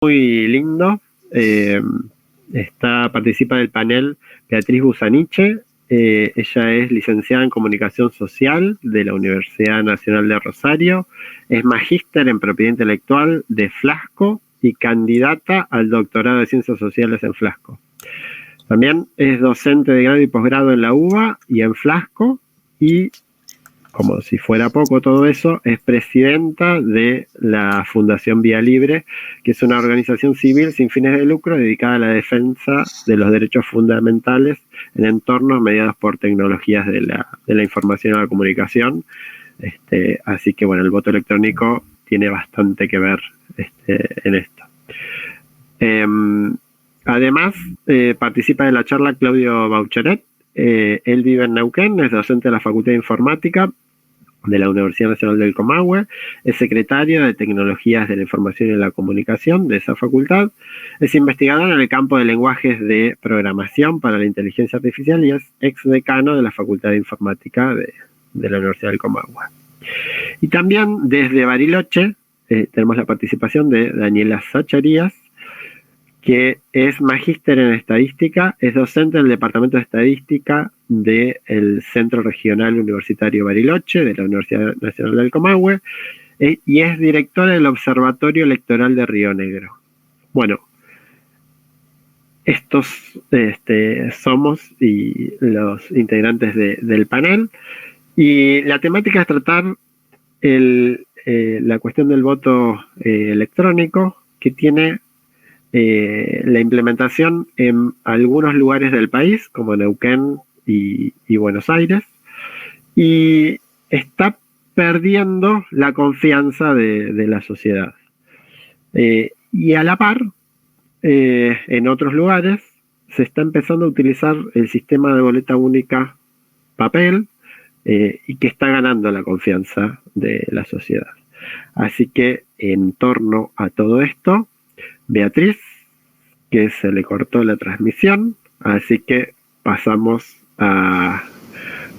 muy lindo. Participa del panel Beatriz Busaniche. Ella es licenciada en Comunicación Social de la Universidad Nacional de Rosario, es magíster en Propiedad Intelectual de Flasco y candidata al doctorado de Ciencias Sociales en Flasco. También es docente de grado y posgrado en la UBA y en Flasco, y como si fuera poco todo eso, es presidenta de la Fundación Vía Libre, que es una organización civil sin fines de lucro dedicada a la defensa de los derechos fundamentales en entornos mediados por tecnologías de la información y la comunicación. Así que, bueno, el voto electrónico tiene bastante que ver en esto. Además, participa de la charla Claudio Baucheret. Él vive en Neuquén, es docente de la Facultad de Informática de la Universidad Nacional del Comahue, es secretario de Tecnologías de la Información y la Comunicación de esa facultad, es investigador en el campo de lenguajes de programación para la inteligencia artificial y es exdecano de la Facultad de Informática de la Universidad del Comahue. Y también desde Bariloche tenemos la participación de Daniela Zacharías, que es magíster en estadística, es docente del Departamento de Estadística del Centro Regional Universitario Bariloche, de la Universidad Nacional del Comahue, y es directora del Observatorio Electoral de Río Negro. Bueno, estos somos y los integrantes del panel, y la temática es tratar la cuestión del voto electrónico, que tiene la implementación en algunos lugares del país, como Neuquén y Buenos Aires, y está perdiendo la confianza de la sociedad. Y a la par, en otros lugares, se está empezando a utilizar el sistema de boleta única papel, y que está ganando la confianza de la sociedad. Así que, en torno a todo esto, Beatriz, que se le cortó la transmisión, así que pasamos a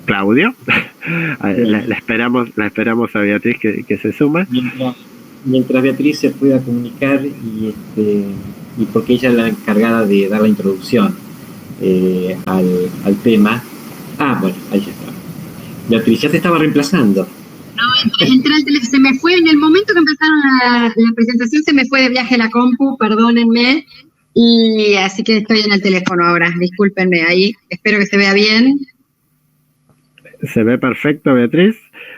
Claudio. La esperamos a Beatriz que se suma. Mientras Beatriz se pueda comunicar y porque ella es la encargada de dar la introducción al tema. Bueno, ahí ya está. Beatriz, ya te estaba reemplazando. No, entré al teléfono, se me fue, en el momento que empezaron la presentación se me fue de viaje la compu, perdónenme, y así que estoy en el teléfono ahora, discúlpenme ahí, espero que se vea bien. Se ve perfecto, Beatriz.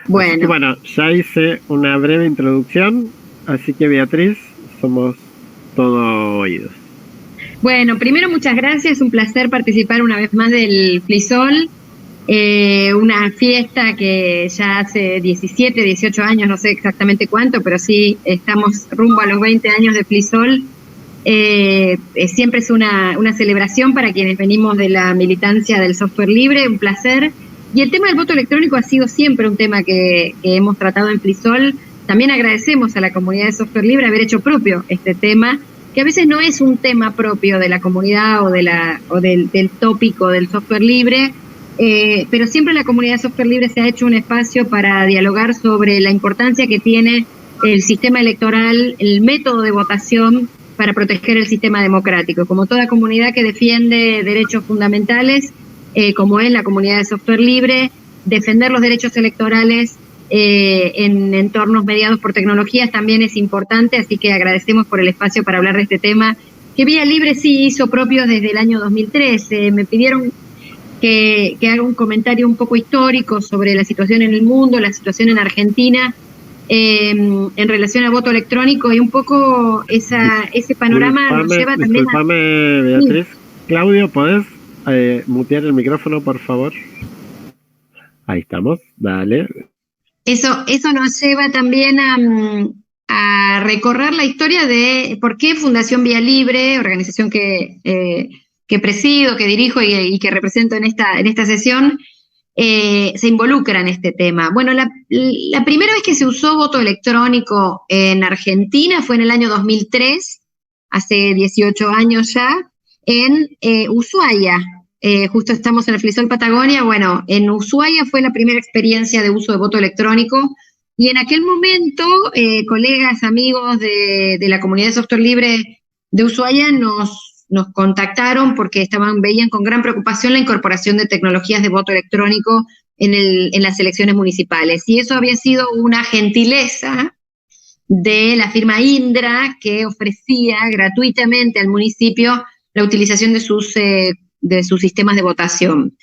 Bueno. Y bueno, ya hice una breve introducción, así que Beatriz, somos todo oídos. Bueno, primero muchas gracias, un placer participar una vez más del FLISOL. Una fiesta que ya hace 17, 18 años, no sé exactamente cuánto, pero sí estamos rumbo a los 20 años de FLISOL. Siempre es una celebración para quienes venimos de la militancia del software libre, un placer. Y el tema del voto electrónico ha sido siempre un tema que hemos tratado en FLISOL. También agradecemos a la comunidad de software libre haber hecho propio este tema, que a veces no es un tema propio de la comunidad o del tópico del software libre. Pero siempre la comunidad de software libre se ha hecho un espacio para dialogar sobre la importancia que tiene el sistema electoral, el método de votación para proteger el sistema democrático. Como toda comunidad que defiende derechos fundamentales, como es la comunidad de software libre, defender los derechos electorales en entornos mediados por tecnologías también es importante, así que agradecemos por el espacio para hablar de este tema, que Vía Libre sí hizo propio desde el año 2013. Me pidieron que haga un comentario un poco histórico sobre la situación en el mundo, la situación en Argentina, en relación al voto electrónico, y un poco ese panorama nos lleva también a... Disculpame, Beatriz. Sí. Claudio, ¿podés mutear el micrófono, por favor? Ahí estamos, dale. Eso nos lleva también a recorrer la historia de por qué Fundación Vía Libre, organización que presido, que dirijo y que represento en esta sesión, se involucra en este tema. Bueno, la primera vez que se usó voto electrónico en Argentina fue en el año 2003, hace 18 años ya, en Ushuaia. Justo estamos en el FLISOL Patagonia. Bueno, en Ushuaia fue la primera experiencia de uso de voto electrónico Y en aquel momento, colegas, amigos de la comunidad de software libre de Ushuaia nos contactaron porque veían con gran preocupación la incorporación de tecnologías de voto electrónico en las elecciones municipales. Y eso había sido una gentileza de la firma Indra, que ofrecía gratuitamente al municipio la utilización de sus sistemas de votación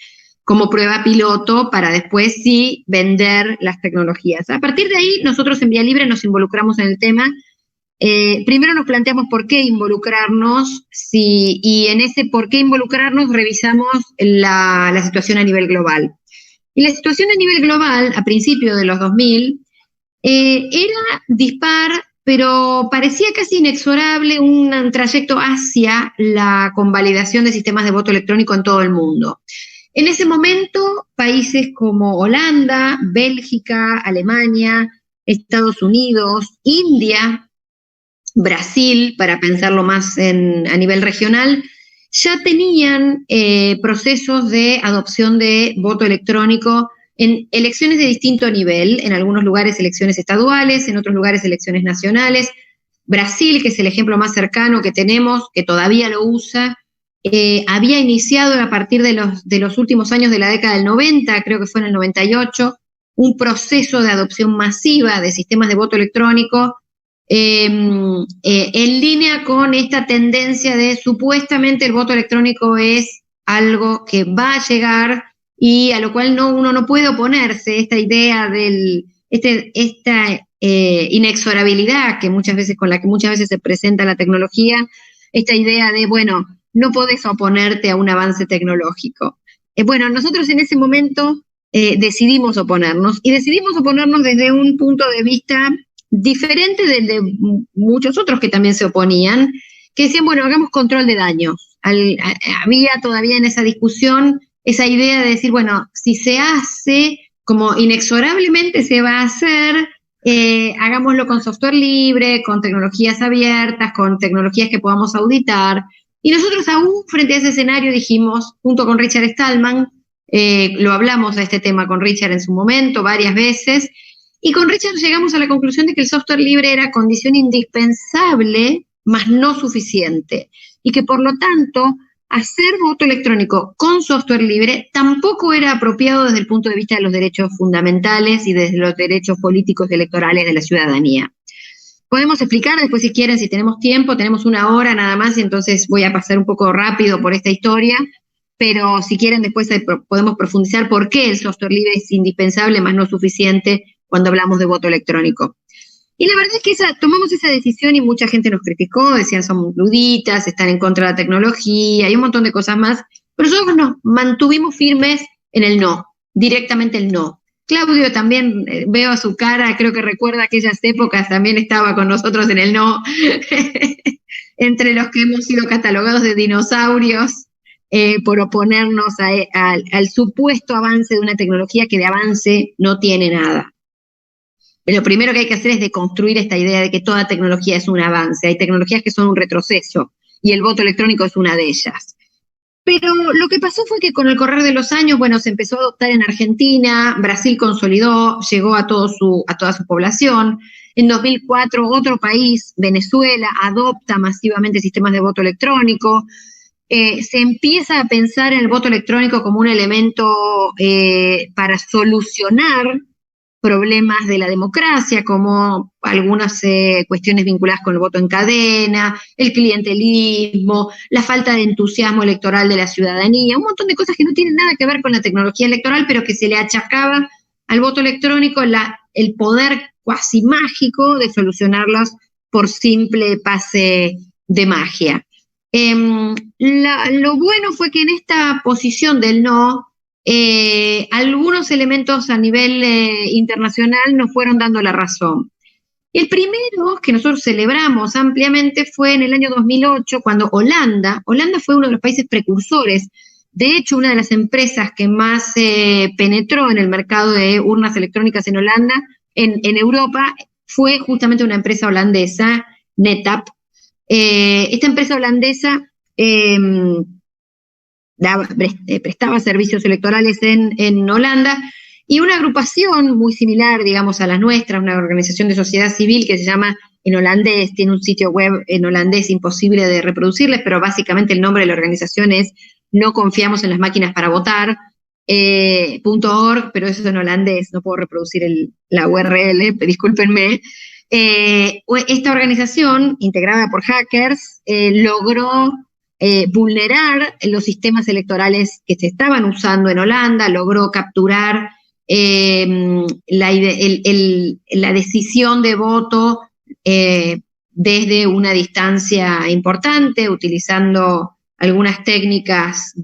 como prueba piloto para después sí vender las tecnologías. A partir de ahí, nosotros en Vía Libre nos involucramos en el tema. Primero nos planteamos por qué involucrarnos, y en ese por qué involucrarnos revisamos la situación a nivel global. Y la situación a nivel global, a principios de los 2000, era dispar, pero parecía casi inexorable un trayecto hacia la convalidación de sistemas de voto electrónico en todo el mundo. En ese momento, países como Holanda, Bélgica, Alemania, Estados Unidos, India, Brasil, para pensarlo más a nivel regional, ya tenían procesos de adopción de voto electrónico en elecciones de distinto nivel, en algunos lugares elecciones estaduales, en otros lugares elecciones nacionales. Brasil, que es el ejemplo más cercano que tenemos, que todavía lo usa, había iniciado a partir de los últimos años de la década del 90, creo que fue en el 98, un proceso de adopción masiva de sistemas de voto electrónico en línea con esta tendencia de supuestamente el voto electrónico es algo que va a llegar y a lo cual uno no puede oponerse, esta idea esta inexorabilidad con la que muchas veces se presenta la tecnología, esta idea de, bueno, no podés oponerte a un avance tecnológico. Bueno, nosotros en ese momento decidimos oponernos, y decidimos oponernos desde un punto de vista diferente del de muchos otros que también se oponían, que decían, bueno, hagamos control de daños. Había todavía en esa discusión esa idea de decir, bueno, si se hace, como inexorablemente se va a hacer, hagámoslo con software libre, con tecnologías abiertas, con tecnologías que podamos auditar. Y nosotros aún frente a ese escenario dijimos, junto con Richard Stallman, lo hablamos a este tema con Richard en su momento varias veces, y con Richard llegamos a la conclusión de que el software libre era condición indispensable, mas no suficiente, y que por lo tanto hacer voto electrónico con software libre tampoco era apropiado desde el punto de vista de los derechos fundamentales y desde los derechos políticos y electorales de la ciudadanía. Podemos explicar después si quieren, si tenemos tiempo, tenemos 1 hora nada más, y entonces voy a pasar un poco rápido por esta historia, pero si quieren después podemos profundizar por qué el software libre es indispensable, más no suficiente cuando hablamos de voto electrónico. Y la verdad es que tomamos esa decisión y mucha gente nos criticó, decían somos luditas, están en contra de la tecnología y un montón de cosas más, pero nosotros nos mantuvimos firmes en el no, directamente el no. Claudio también, veo a su cara, creo que recuerda aquellas épocas, también estaba con nosotros en el no, entre los que hemos sido catalogados de dinosaurios por oponernos al supuesto avance de una tecnología que de avance no tiene nada. Lo primero que hay que hacer es deconstruir esta idea de que toda tecnología es un avance. Hay tecnologías que son un retroceso y el voto electrónico es una de ellas. Pero lo que pasó fue que con el correr de los años, bueno, se empezó a adoptar en Argentina, Brasil consolidó, llegó a toda su población. En 2004 otro país, Venezuela, adopta masivamente sistemas de voto electrónico. Se empieza a pensar en el voto electrónico como un elemento para solucionar problemas de la democracia, como algunas cuestiones vinculadas con el voto en cadena, el clientelismo, la falta de entusiasmo electoral de la ciudadanía, un montón de cosas que no tienen nada que ver con la tecnología electoral, pero que se le achacaba al voto electrónico el poder cuasi mágico de solucionarlos por simple pase de magia. Lo bueno fue que en esta posición del no, algunos elementos a nivel internacional nos fueron dando la razón. El primero que nosotros celebramos ampliamente fue en el año 2008, cuando Holanda fue uno de los países precursores. De hecho, una de las empresas que más penetró en el mercado de urnas electrónicas en Holanda, en Europa, fue justamente una empresa holandesa, NetApp. Esta empresa holandesa prestaba servicios electorales en Holanda, Y una agrupación muy similar, digamos, a la nuestra, una organización de sociedad civil que se llama, en holandés, tiene un sitio web en holandés imposible de reproducirles, pero básicamente el nombre de la organización es No confiamos en las máquinas para votar, .org, pero eso es en holandés, no puedo reproducir la URL, discúlpenme. Esta organización, integrada por hackers, logró vulnerar los sistemas electorales que se estaban usando en Holanda, logró capturar la decisión de voto desde una distancia importante, utilizando algunas técnicas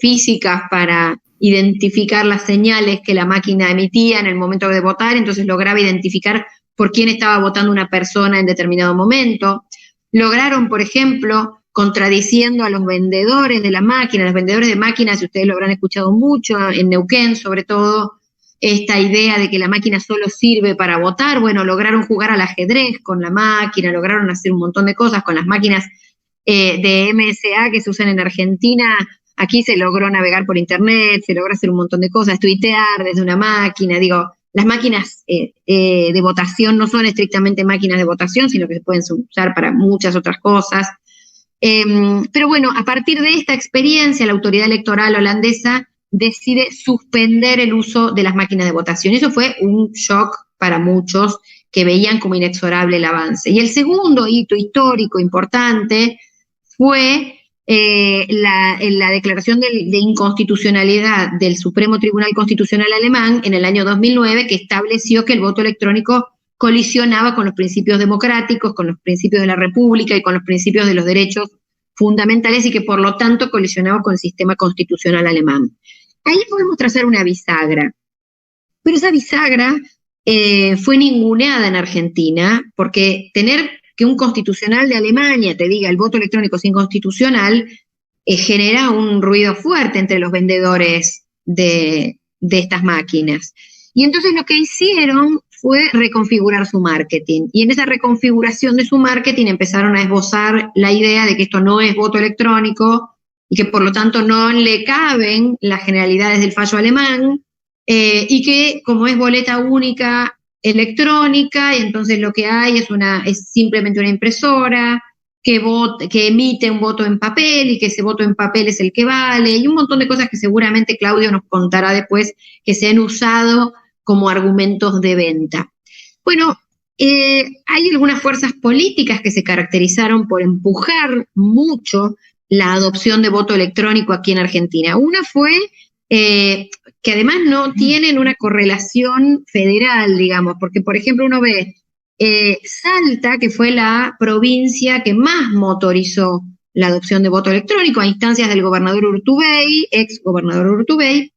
físicas para identificar las señales que la máquina emitía en el momento de votar, entonces lograba identificar por quién estaba votando una persona en determinado momento. Lograron, por ejemplo, contradiciendo a los vendedores de la máquina, los vendedores de máquinas, si ustedes lo habrán escuchado mucho, en Neuquén sobre todo, esta idea de que la máquina solo sirve para votar, bueno, lograron jugar al ajedrez con la máquina, lograron hacer un montón de cosas con las máquinas de MSA que se usan en Argentina. Aquí se logró navegar por internet, se logró hacer un montón de cosas, tuitear desde una máquina, digo, las máquinas de votación no son estrictamente máquinas de votación, sino que se pueden usar para muchas otras cosas. Pero bueno, a partir de esta experiencia, la autoridad electoral holandesa decide suspender el uso de las máquinas de votación. Eso fue un shock para muchos que veían como inexorable el avance. Y el segundo hito histórico importante fue la declaración de inconstitucionalidad del Supremo Tribunal Constitucional alemán en el año 2009, que estableció que el voto electrónico colisionaba con los principios democráticos, con los principios de la República y con los principios de los derechos fundamentales y que por lo tanto colisionaba con el sistema constitucional alemán. Ahí podemos trazar una bisagra, pero esa bisagra fue ninguneada en Argentina, porque tener que un constitucional de Alemania te diga el voto electrónico es inconstitucional genera un ruido fuerte entre los vendedores de estas máquinas. Y entonces lo que hicieron fue reconfigurar su marketing. Y en esa reconfiguración de su marketing empezaron a esbozar la idea de que esto no es voto electrónico y que por lo tanto no le caben las generalidades del fallo alemán y que como es boleta única electrónica, y entonces lo que hay es simplemente una impresora que emite un voto en papel y que ese voto en papel es el que vale, y un montón de cosas que seguramente Claudio nos contará después que se han usado como argumentos de venta. Bueno, hay algunas fuerzas políticas que se caracterizaron por empujar mucho la adopción de voto electrónico aquí en Argentina. Una fue que además no tienen una correlación federal, digamos, porque por ejemplo uno ve Salta, que fue la provincia que más motorizó la adopción de voto electrónico a instancias del gobernador Urtubey, ex gobernador Urtubey.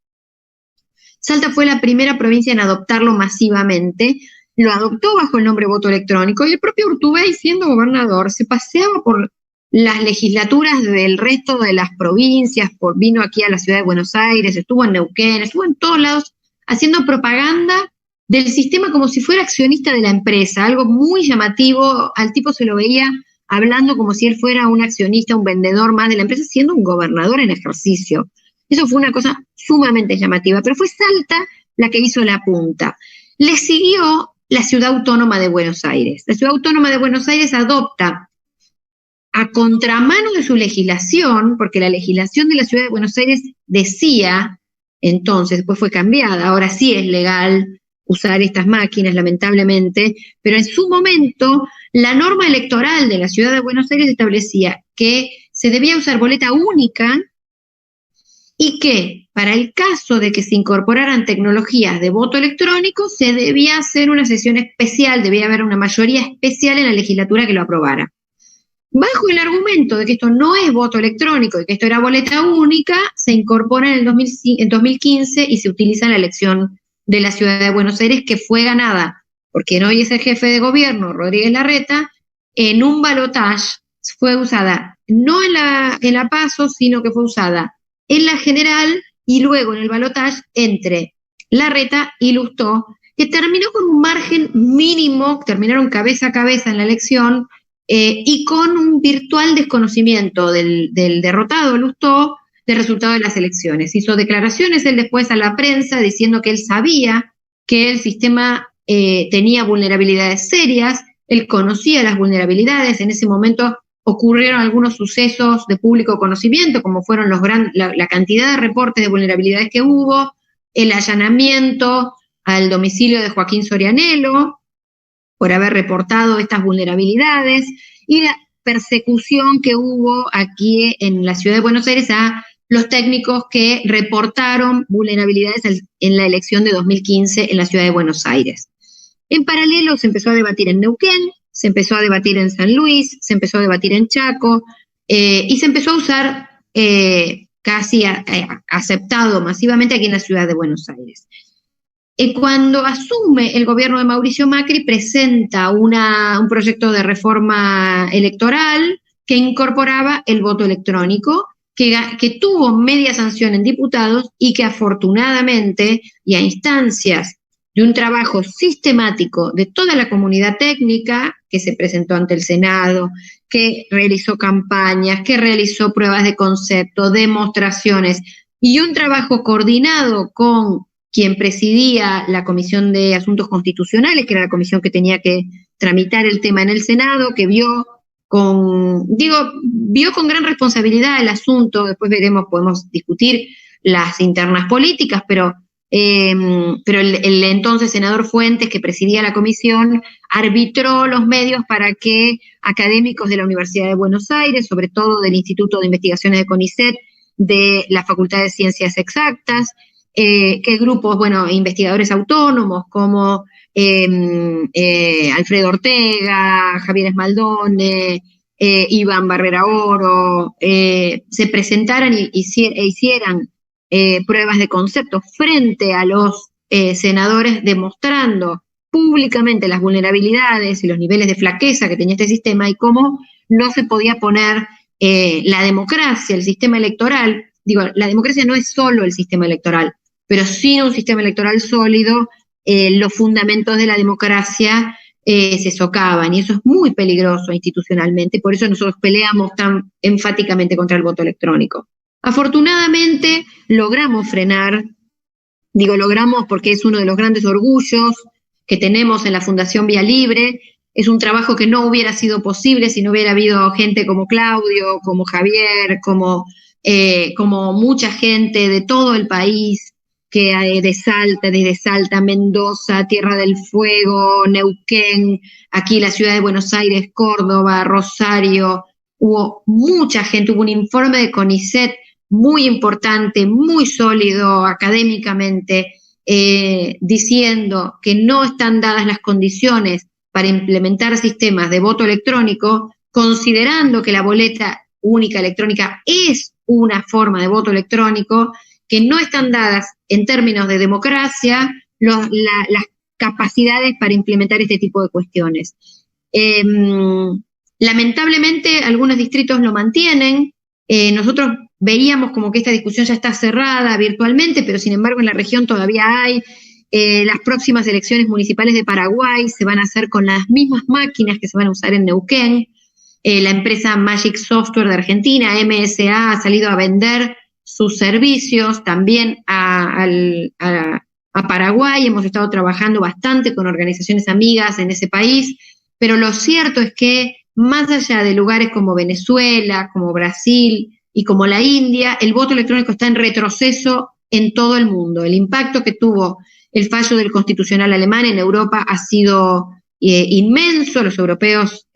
Salta fue la primera provincia en adoptarlo masivamente, lo adoptó bajo el nombre voto electrónico y el propio Urtubey, siendo gobernador, se paseaba por las legislaturas del resto de las provincias, vino aquí a la ciudad de Buenos Aires, estuvo en Neuquén, estuvo en todos lados haciendo propaganda del sistema como si fuera accionista de la empresa, algo muy llamativo. Al tipo se lo veía hablando como si él fuera un accionista, un vendedor más de la empresa, siendo un gobernador en ejercicio. Eso fue una cosa sumamente llamativa, pero fue Salta la que hizo la punta. Le siguió la Ciudad Autónoma de Buenos Aires. La Ciudad Autónoma de Buenos Aires adopta a contramano de su legislación, porque la legislación de la Ciudad de Buenos Aires decía, entonces, después fue cambiada, ahora sí es legal usar estas máquinas, lamentablemente, pero en su momento la norma electoral de la Ciudad de Buenos Aires establecía que se debía usar boleta única y que para el caso de que se incorporaran tecnologías de voto electrónico se debía hacer una sesión especial, debía haber una mayoría especial en la legislatura que lo aprobara. Bajo el argumento de que esto no es voto electrónico y que esto era boleta única, se incorpora en 2015 y se utiliza en la elección de la Ciudad de Buenos Aires, que fue ganada por quien hoy es el jefe de gobierno, Rodríguez Larreta, en un balotaje. Fue usada no en la PASO, sino que fue usada en la general y luego en el balotaje entre Larreta y Lustó, que terminó con un margen mínimo, terminaron cabeza a cabeza en la elección, y con un virtual desconocimiento del derrotado Lustó, del resultado de las elecciones. Hizo declaraciones él después a la prensa diciendo que él sabía que el sistema tenía vulnerabilidades serias, él conocía las vulnerabilidades, en ese momento ocurrieron algunos sucesos de público conocimiento, como fueron la cantidad de reportes de vulnerabilidades que hubo, el allanamiento al domicilio de Joaquín Sorianelo por haber reportado estas vulnerabilidades, y la persecución que hubo aquí en la ciudad de Buenos Aires a los técnicos que reportaron vulnerabilidades en la elección de 2015 en la ciudad de Buenos Aires. En paralelo se empezó a debatir en Neuquén, se empezó a debatir en San Luis, se empezó a debatir en Chaco, y se empezó a usar casi aceptado masivamente aquí en la ciudad de Buenos Aires. Cuando asume el gobierno de Mauricio Macri, presenta un proyecto de reforma electoral que incorporaba el voto electrónico, que tuvo media sanción en diputados y que afortunadamente, y a instancias de un trabajo sistemático de toda la comunidad técnica que se presentó ante el Senado, que realizó campañas, que realizó pruebas de concepto, demostraciones, y un trabajo coordinado con quien presidía la Comisión de Asuntos Constitucionales, que era la comisión que tenía que tramitar el tema en el Senado, que vio con gran responsabilidad el asunto. Después podemos discutir las internas políticas, pero el entonces senador Fuentes, que presidía la comisión, arbitró los medios para que académicos de la Universidad de Buenos Aires, sobre todo del Instituto de Investigaciones de CONICET, de la Facultad de Ciencias Exactas, que grupos, investigadores autónomos como Alfredo Ortega, Javier Esmaldone, Iván Barrera Oro, se presentaran e hicieran pruebas de concepto frente a los senadores, demostrando públicamente las vulnerabilidades y los niveles de flaqueza que tenía este sistema y cómo no se podía poner la democracia, el sistema electoral. La democracia no es solo el sistema electoral, pero sin un sistema electoral sólido, los fundamentos de la democracia se socavan, y eso es muy peligroso institucionalmente. Por eso nosotros peleamos tan enfáticamente contra el voto electrónico. Afortunadamente logramos frenar, logramos porque es uno de los grandes orgullos que tenemos en la Fundación Vía Libre. Es un trabajo que no hubiera sido posible si no hubiera habido gente como Claudio, como Javier, como mucha gente de todo el país, que desde Salta, Mendoza, Tierra del Fuego, Neuquén, aquí la ciudad de Buenos Aires, Córdoba, Rosario. Hubo mucha gente, hubo un informe de CONICET muy importante, muy sólido académicamente, diciendo que no están dadas las condiciones para implementar sistemas de voto electrónico, considerando que la boleta única electrónica es una forma de voto electrónico, que no están dadas en términos de democracia las capacidades para implementar este tipo de cuestiones. Lamentablemente algunos distritos lo mantienen. Nosotros veíamos como que esta discusión ya está cerrada virtualmente, pero sin embargo en la región todavía hay. Las próximas elecciones municipales de Paraguay se van a hacer con las mismas máquinas que se van a usar en Neuquén. La empresa Magic Software de Argentina, MSA, ha salido a vender sus servicios también a Paraguay. Hemos estado trabajando bastante con organizaciones amigas en ese país, pero lo cierto es que más allá de lugares como Venezuela, como Brasil y como la India, el voto electrónico está en retroceso en todo el mundo. El impacto que tuvo el fallo del Constitucional alemán en Europa ha sido inmenso. Los europeos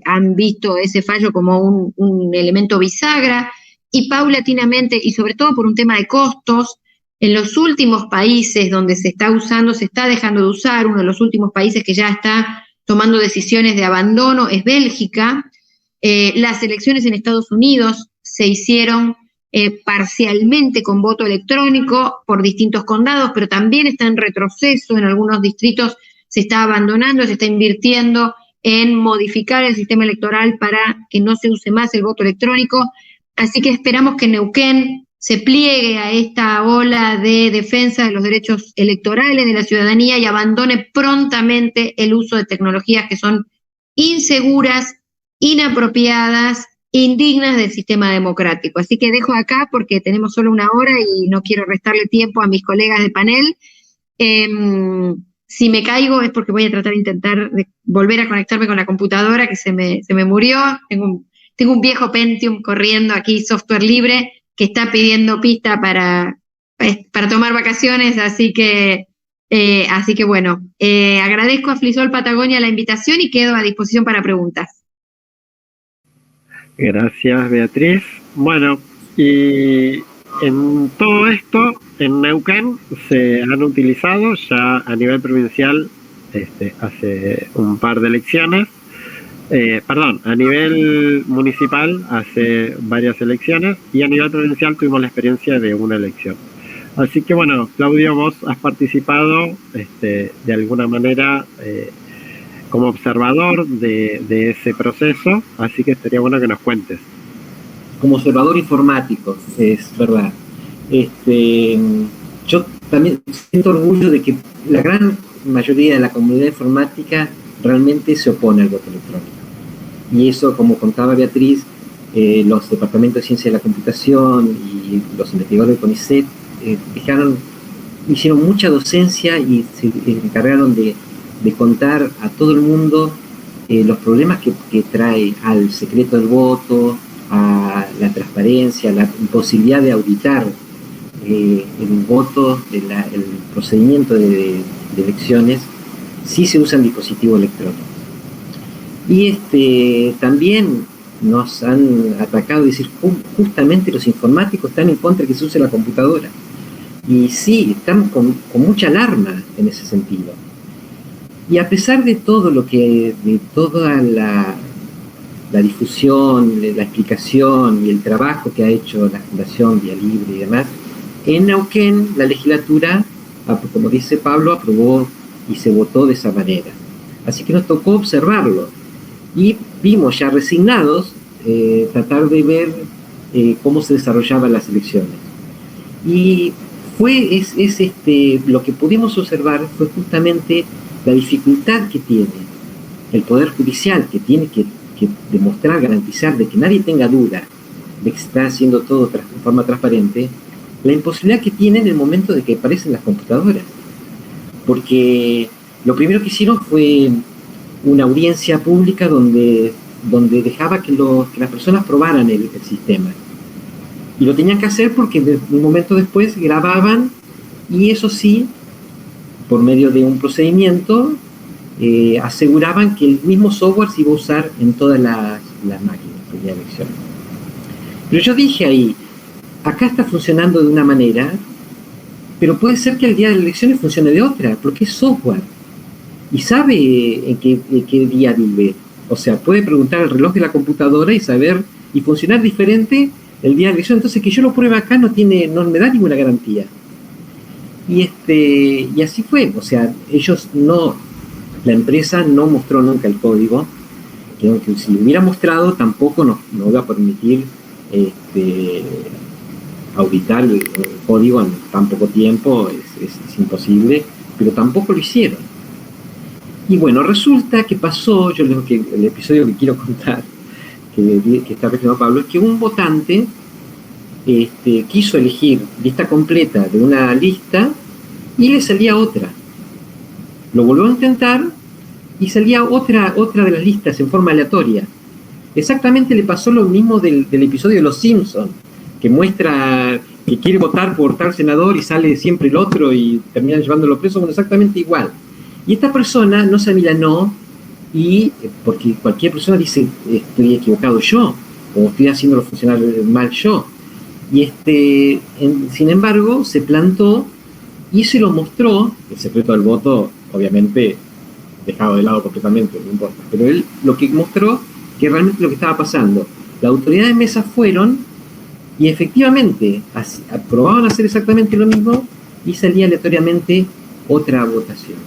han visto ese fallo como un elemento bisagra, y paulatinamente, y sobre todo por un tema de costos, en los últimos países donde se está usando, se está dejando de usar. Uno de los últimos países que ya está tomando decisiones de abandono es Bélgica. Las elecciones en Estados Unidos se hicieron parcialmente con voto electrónico por distintos condados, pero también está en retroceso. En algunos distritos se está abandonando, se está invirtiendo en modificar el sistema electoral para que no se use más el voto electrónico. Así que esperamos que Neuquén se pliegue a esta ola de defensa de los derechos electorales de la ciudadanía y abandone prontamente el uso de tecnologías que son inseguras, inapropiadas indignas del sistema democrático. Así que dejo acá porque tenemos solo una hora y no quiero restarle tiempo a mis colegas de panel. Si me caigo es porque voy a tratar de intentar de volver a conectarme con la computadora que se me murió. Tengo un viejo Pentium corriendo aquí, software libre, que está pidiendo pista para tomar vacaciones, así que bueno, agradezco a Flisol Patagonia la invitación y quedo a disposición para preguntas. Gracias, Beatriz. Bueno, y en todo esto, en Neuquén se han utilizado ya a nivel provincial, hace un par de elecciones, a nivel municipal hace varias elecciones y a nivel provincial tuvimos la experiencia de una elección. Así que bueno, Claudio, vos has participado de alguna manera como observador de ese proceso, así que estaría bueno que nos cuentes. Como observador informático, es verdad. Yo también siento orgullo de que la gran mayoría de la comunidad informática realmente se opone al voto electrónico. Y eso, como contaba Beatriz, los departamentos de ciencia de la computación y los investigadores de CONICET hicieron mucha docencia y se encargaron de contar a todo el mundo los problemas que trae al secreto del voto, a la transparencia, a la imposibilidad de auditar el voto, el procedimiento de elecciones, si se usan dispositivos electrónicos. Y también nos han atacado, decir, justamente los informáticos están en contra de que se use la computadora. Y sí, estamos con mucha alarma en ese sentido. Y a pesar de todo de toda la difusión, la explicación y el trabajo que ha hecho la Fundación Vía Libre y demás, en Neuquén la legislatura, como dice Pablo, aprobó y se votó de esa manera. Así que nos tocó observarlo y vimos ya resignados tratar de ver cómo se desarrollaban las elecciones. Y lo que pudimos observar fue justamente la dificultad que tiene el Poder Judicial, que tiene que demostrar, garantizar de que nadie tenga duda de que se está haciendo todo de forma transparente, la imposibilidad que tiene en el momento de que aparecen las computadoras. Porque lo primero que hicieron fue una audiencia pública donde dejaba que las personas probaran el sistema. Y lo tenían que hacer porque un momento después grababan, y eso sí, por medio de un procedimiento, aseguraban que el mismo software se iba a usar en todas las máquinas de elección. Pero yo dije ahí, acá está funcionando de una manera, pero puede ser que el día de las elecciones funcione de otra, porque es software. Y sabe en qué día vive. O sea, puede preguntar al reloj de la computadora y saber, y funcionar diferente el día de la elección. Entonces, que yo lo pruebe acá no me da ninguna garantía. Y así fue. O sea, la empresa no mostró nunca el código, que si lo hubiera mostrado tampoco nos iba a permitir auditar el código en tan poco tiempo, es imposible, pero tampoco lo hicieron. Y bueno, resulta que pasó, yo creo que el episodio que quiero contar, que está refiriendo Pablo, es que un votante quiso elegir lista completa de una lista y le salía otra. Lo volvió a intentar y salía otra de las listas en forma aleatoria. Exactamente le pasó lo mismo del episodio de Los Simpsons, que muestra que quiere votar por tal senador y sale siempre el otro y terminan llevándolo preso. Bueno, exactamente igual. Y esta persona no se amilanó, porque cualquier persona dice, estoy equivocado yo, o estoy haciéndolo funcionar mal yo. Y sin embargo, se plantó y se lo mostró. El secreto del voto, obviamente, dejado de lado completamente, no importa. Pero él lo que mostró, que realmente lo que estaba pasando. Las autoridades de mesa fueron y efectivamente aprobaban hacer exactamente lo mismo y salía aleatoriamente otra votación,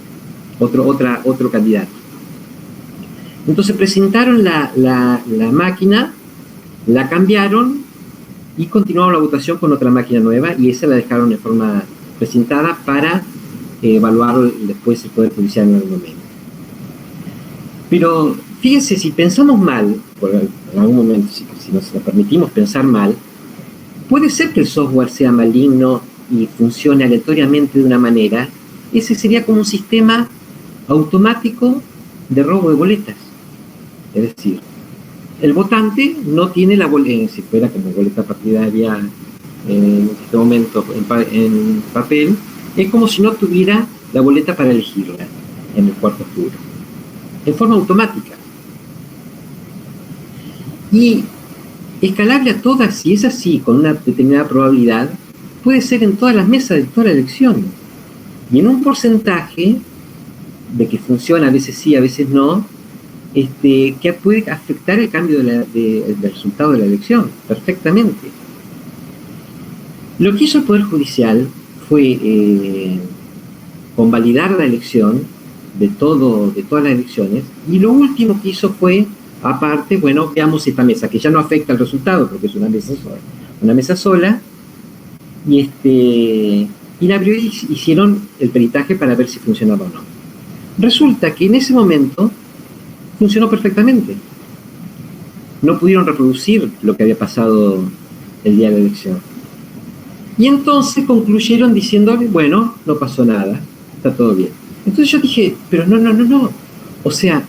otro candidato. Entonces presentaron la máquina, la cambiaron y continuaron la votación con otra máquina nueva, y esa la dejaron de forma presentada para evaluar después el Poder Judicial en el momento. Pero fíjense, si pensamos mal, en algún momento, si nos permitimos pensar mal, puede ser que el software sea maligno y funcione aleatoriamente de una manera. Ese sería como un sistema automático de robo de boletas. Es decir, el votante no tiene la boleta, si fuera como boleta partidaria en este momento en papel, es como si no tuviera la boleta para elegirla en el cuarto oscuro, en forma automática. Y escalable a todas, si es así, con una determinada probabilidad, puede ser en todas las mesas de toda la elección. Y en un porcentaje de que funciona, a veces sí, a veces no, que puede afectar el cambio del resultado de la elección, perfectamente. Lo que hizo el Poder Judicial fue convalidar la elección de todas las elecciones, y lo último que hizo fue, aparte, bueno, veamos esta mesa, que ya no afecta el resultado, porque es una mesa sola, y la abrió y hicieron el peritaje para ver si funcionaba o no. Resulta que en ese momento funcionó perfectamente. No pudieron reproducir lo que había pasado el día de la elección. Y entonces concluyeron diciéndole, bueno, no pasó nada, está todo bien. Entonces yo dije, pero no. O sea,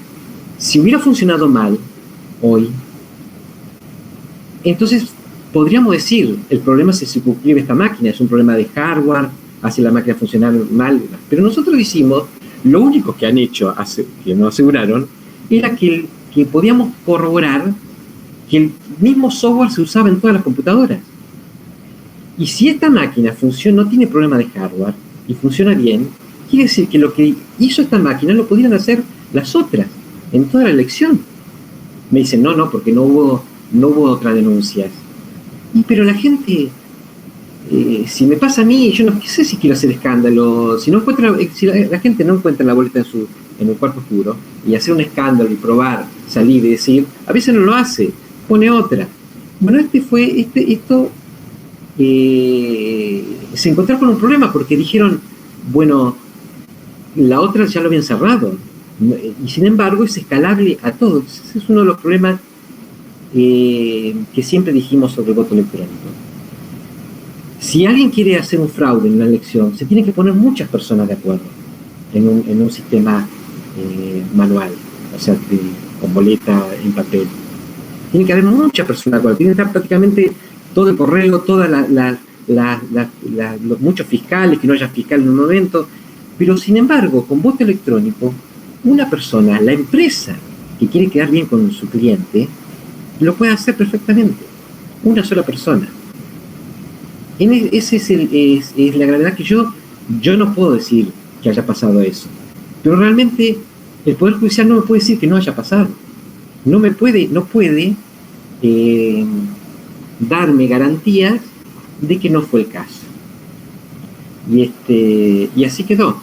si hubiera funcionado mal hoy, entonces podríamos decir, el problema se circunscribe a esta máquina, es un problema de hardware, hace la máquina funcionar mal. Pero nosotros hicimos, lo único que han hecho, que nos aseguraron, era que podíamos corroborar que el mismo software se usaba en todas las computadoras. Y si esta máquina funciona, no tiene problema de hardware y funciona bien, quiere decir que lo que hizo esta máquina lo podrían hacer las otras en toda la elección. Me dicen, no, porque no hubo otras denuncias. Pero la gente, si me pasa a mí, yo no sé si quiero hacer escándalo. Si la gente no encuentra la boleta en el cuarto oscuro, y hacer un escándalo y probar, salir y decir, a veces no lo hace, pone otra. Bueno, esto se encontraron con un problema porque dijeron, bueno, la otra ya lo habían cerrado, y sin embargo es escalable a todos. Ese es uno de los problemas que siempre dijimos sobre el voto electrónico. Si alguien quiere hacer un fraude en una elección, se tienen que poner muchas personas de acuerdo en un sistema manual, o sea, con boleta en papel. Tiene que haber muchas personas de acuerdo, tiene que estar prácticamente todo el correo, muchos fiscales, que no haya fiscal en un momento. Pero sin embargo, con voto electrónico, una persona, la empresa que quiere quedar bien con su cliente, lo puede hacer perfectamente. Una sola persona. Esa es la gravedad que yo no puedo decir que haya pasado eso. Pero realmente el Poder Judicial no me puede decir que no haya pasado. No puede darme garantías de que no fue el caso. Y así quedó.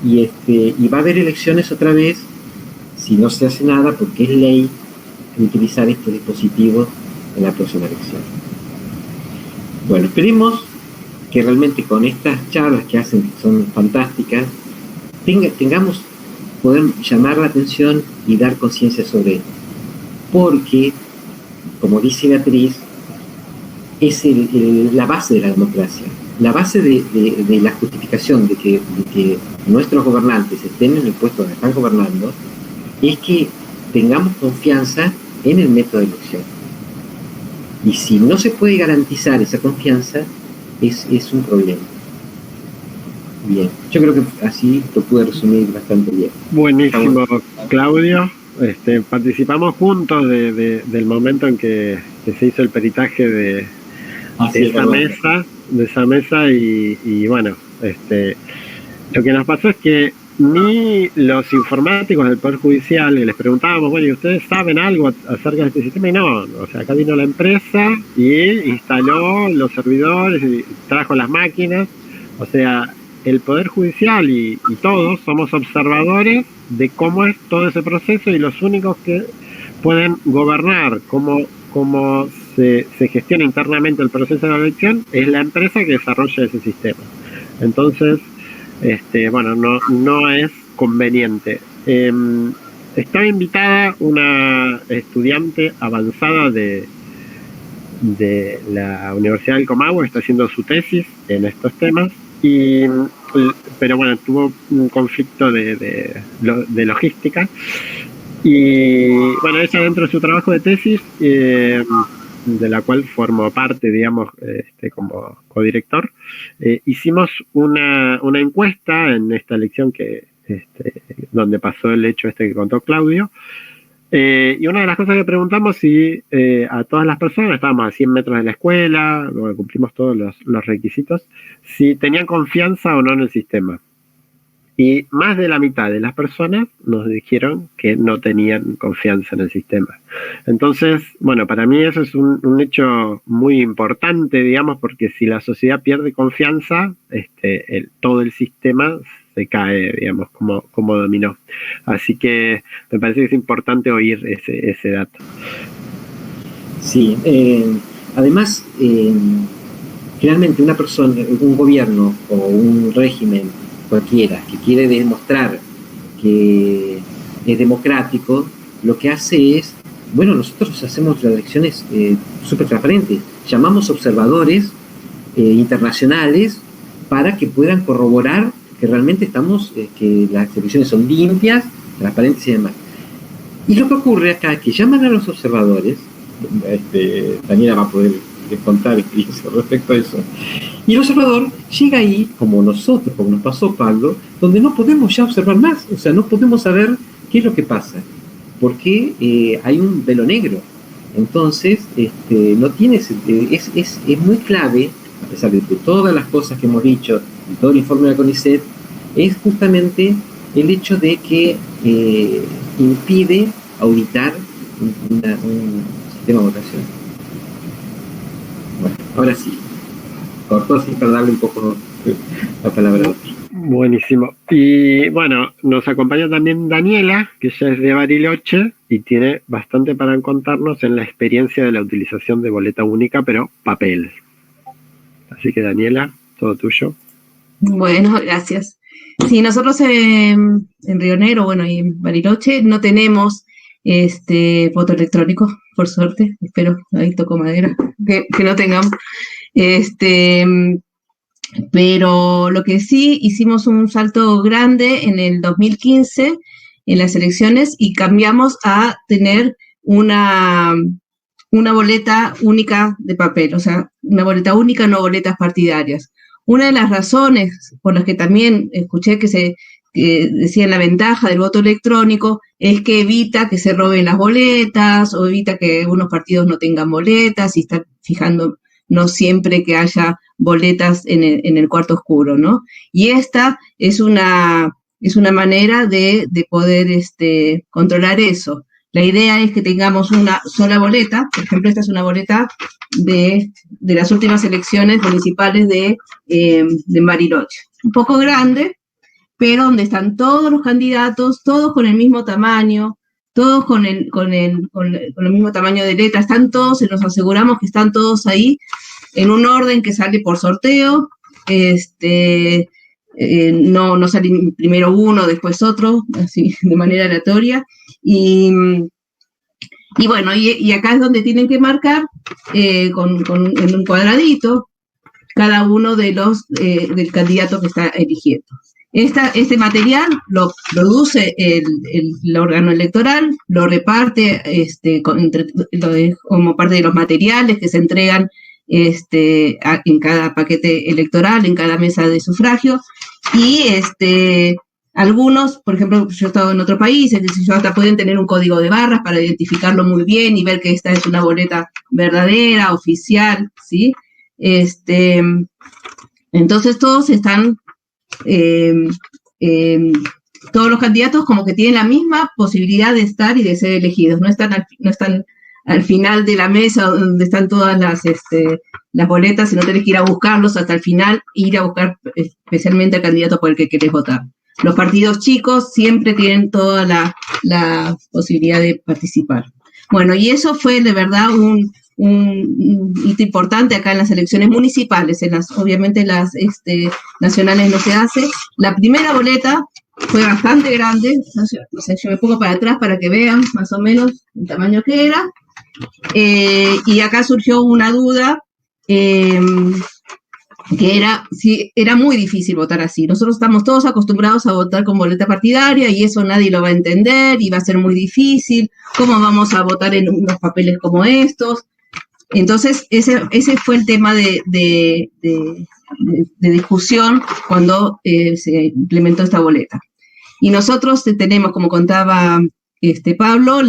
Y va a haber elecciones otra vez si no se hace nada, porque es ley utilizar estos dispositivos en la próxima elección. Bueno, esperemos que realmente con estas charlas que hacen, que son fantásticas, tengamos poder llamar la atención y dar conciencia sobre esto. Porque, como dice Beatriz, es la base de la democracia, la base de la justificación de que nuestros gobernantes estén en el puesto donde están gobernando, es que tengamos confianza en el método de elección. Y si no se puede garantizar esa confianza, es un problema. Bien, yo creo que así lo pude resumir bastante bien. Buenísimo, Claudio. Participamos juntos del momento en que se hizo el peritaje de esa mesa y bueno, lo que nos pasó es que ni los informáticos del Poder Judicial, les preguntábamos, bueno, ¿y ustedes saben algo acerca de este sistema? Y no, o sea, acá vino la empresa y instaló los servidores y trajo las máquinas. O sea, el Poder Judicial y todos somos observadores de cómo es todo ese proceso, y los únicos que pueden gobernar cómo se gestiona internamente el proceso de la elección es la empresa que desarrolla ese sistema. Entonces, bueno, no es conveniente. estaba invitada una estudiante avanzada de la Universidad del Comahue, está haciendo su tesis en estos temas, pero bueno, tuvo un conflicto de logística, y bueno, ella dentro de su trabajo de tesis, de la cual formo parte, digamos, como codirector, hicimos una encuesta en esta elección donde pasó el hecho que contó Claudio. Y una de las cosas que preguntamos, si a todas las personas, estábamos a 100 metros de la escuela, bueno, cumplimos todos los requisitos, si tenían confianza o no en el sistema. Y más de la mitad de las personas nos dijeron que no tenían confianza en el sistema. Entonces, bueno, para mí eso es un hecho muy importante, digamos, porque si la sociedad pierde confianza, todo el sistema se cae, digamos, como dominó. Así que me parece que es importante oír ese dato. Sí, además, finalmente una persona, un gobierno o un régimen cualquiera que quiere demostrar que es democrático, lo que hace es, bueno, nosotros hacemos las elecciones súper transparentes, llamamos observadores internacionales para que puedan corroborar que realmente que las elecciones son limpias, transparentes y demás. Y lo que ocurre acá es que llaman a los observadores, Daniela va a poder contar experiencias respecto a eso, y el observador llega ahí, como nosotros, como nos pasó Pablo, donde no podemos ya observar más, o sea, no podemos saber qué es lo que pasa, porque hay un velo negro. Entonces, no tiene, es muy clave, a pesar de todas las cosas que hemos dicho, y todo el informe de la CONICET, es justamente el hecho de que impide auditar un sistema de votación. Bueno, ahora sí, cortó así para darle un poco la palabra a otro. Buenísimo. Y bueno, nos acompaña también Daniela, que ella es de Bariloche y tiene bastante para contarnos en la experiencia de la utilización de boleta única, pero papel. Así que Daniela, todo tuyo. Bueno, gracias. Sí, nosotros en Río Negro, bueno, y en Bariloche no tenemos voto electrónico, por suerte, espero, ahí toco madera, que no tengamos. Pero lo que sí, hicimos un salto grande en el 2015 en las elecciones y cambiamos a tener una boleta única de papel, o sea, una boleta única, no boletas partidarias. Una de las razones por las que también escuché que decían la ventaja del voto electrónico es que evita que se roben las boletas o evita que unos partidos no tengan boletas y están fijando no siempre que haya boletas en el cuarto oscuro, ¿no? Y esta es una manera de poder controlar eso. La idea es que tengamos una sola boleta, por ejemplo, esta es una boleta de las últimas elecciones municipales de Bariloche. Un poco grande, pero donde están todos los candidatos, todos con el mismo tamaño, todos con el mismo tamaño de letra, están todos, nos aseguramos que están todos ahí en un orden que sale por sorteo, no sale primero uno, después otro, así de manera aleatoria, y bueno, y acá es donde tienen que marcar en un cuadradito cada uno de los del candidato que está eligiendo. Este material lo produce el órgano electoral, lo reparte como parte de los materiales que se entregan en cada paquete electoral, en cada mesa de sufragio, y algunos, por ejemplo, yo he estado en otro país, hasta pueden tener un código de barras para identificarlo muy bien y ver que esta es una boleta verdadera, oficial, ¿sí? Entonces todos están, todos los candidatos como que tienen la misma posibilidad de estar y de ser elegidos, no están al final de la mesa donde están todas las boletas y no tenés que ir a buscarlos hasta el final, ir a buscar especialmente al candidato por el que querés votar. Los partidos chicos siempre tienen toda la posibilidad de participar. Bueno, y eso fue de verdad un hito importante acá en las elecciones municipales, obviamente las nacionales no se hace. La primera boleta fue bastante grande, no sé, yo me pongo para atrás para que vean más o menos el tamaño que era, y acá surgió una duda, que era, si era muy difícil votar así. Nosotros estamos todos acostumbrados a votar con boleta partidaria y eso nadie lo va a entender y va a ser muy difícil. ¿Cómo vamos a votar en unos papeles como estos? Entonces, ese fue el tema de discusión cuando se implementó esta boleta. Y nosotros tenemos, como contaba Pablo,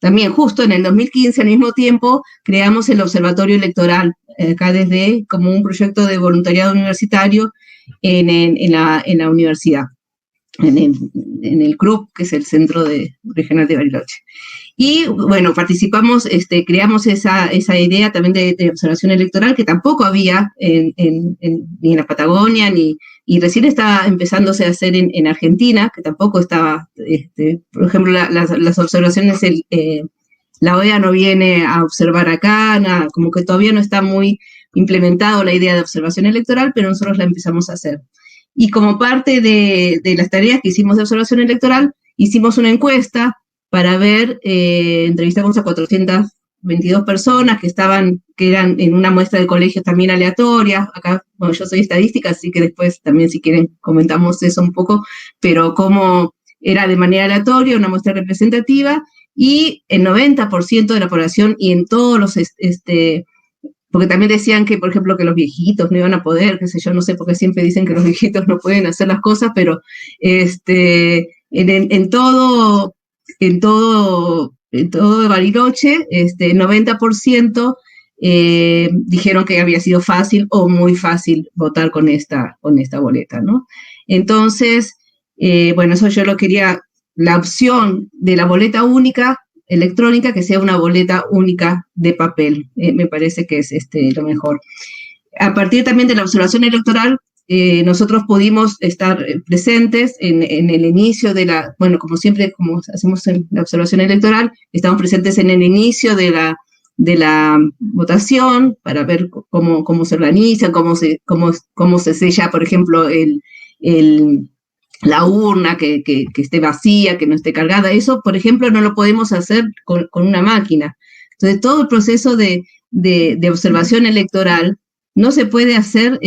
también justo en el 2015, al mismo tiempo, creamos el Observatorio Electoral, acá desde como un proyecto de voluntariado universitario en la universidad, en el CRUB, que es el Centro Regional de Bariloche. Y bueno, participamos, creamos esa idea también de observación electoral que tampoco había ni en la Patagonia, y recién estaba empezándose a hacer en Argentina, que tampoco estaba, por ejemplo, las observaciones, la OEA no viene a observar acá, nada, como que todavía no está muy implementado la idea de observación electoral, pero nosotros la empezamos a hacer. Y como parte de las tareas que hicimos de observación electoral, hicimos una encuesta para ver, entrevistamos a 422 personas que eran en una muestra de colegios también aleatoria. Acá, bueno, yo soy estadística, así que después también, si quieren, comentamos eso un poco, pero cómo era de manera aleatoria, una muestra representativa, y el 90% de la población, y en todos los, porque también decían que, por ejemplo, que los viejitos no iban a poder, qué sé yo, no sé por qué siempre dicen que los viejitos no pueden hacer las cosas, pero en todo Bariloche, 90% dijeron que había sido fácil o muy fácil votar con esta boleta, ¿no? Entonces, bueno, eso yo lo quería, la opción de la boleta única electrónica, que sea una boleta única de papel, me parece que es lo mejor. A partir también de la observación electoral, nosotros pudimos estar presentes en el inicio bueno, como siempre, como hacemos en la observación electoral, estamos presentes en el inicio de la votación para ver cómo se organiza, cómo se sella, por ejemplo, la urna, que esté vacía, que no esté cargada. Eso, por ejemplo, no lo podemos hacer con una máquina. Entonces, todo el proceso de observación electoral no se puede hacer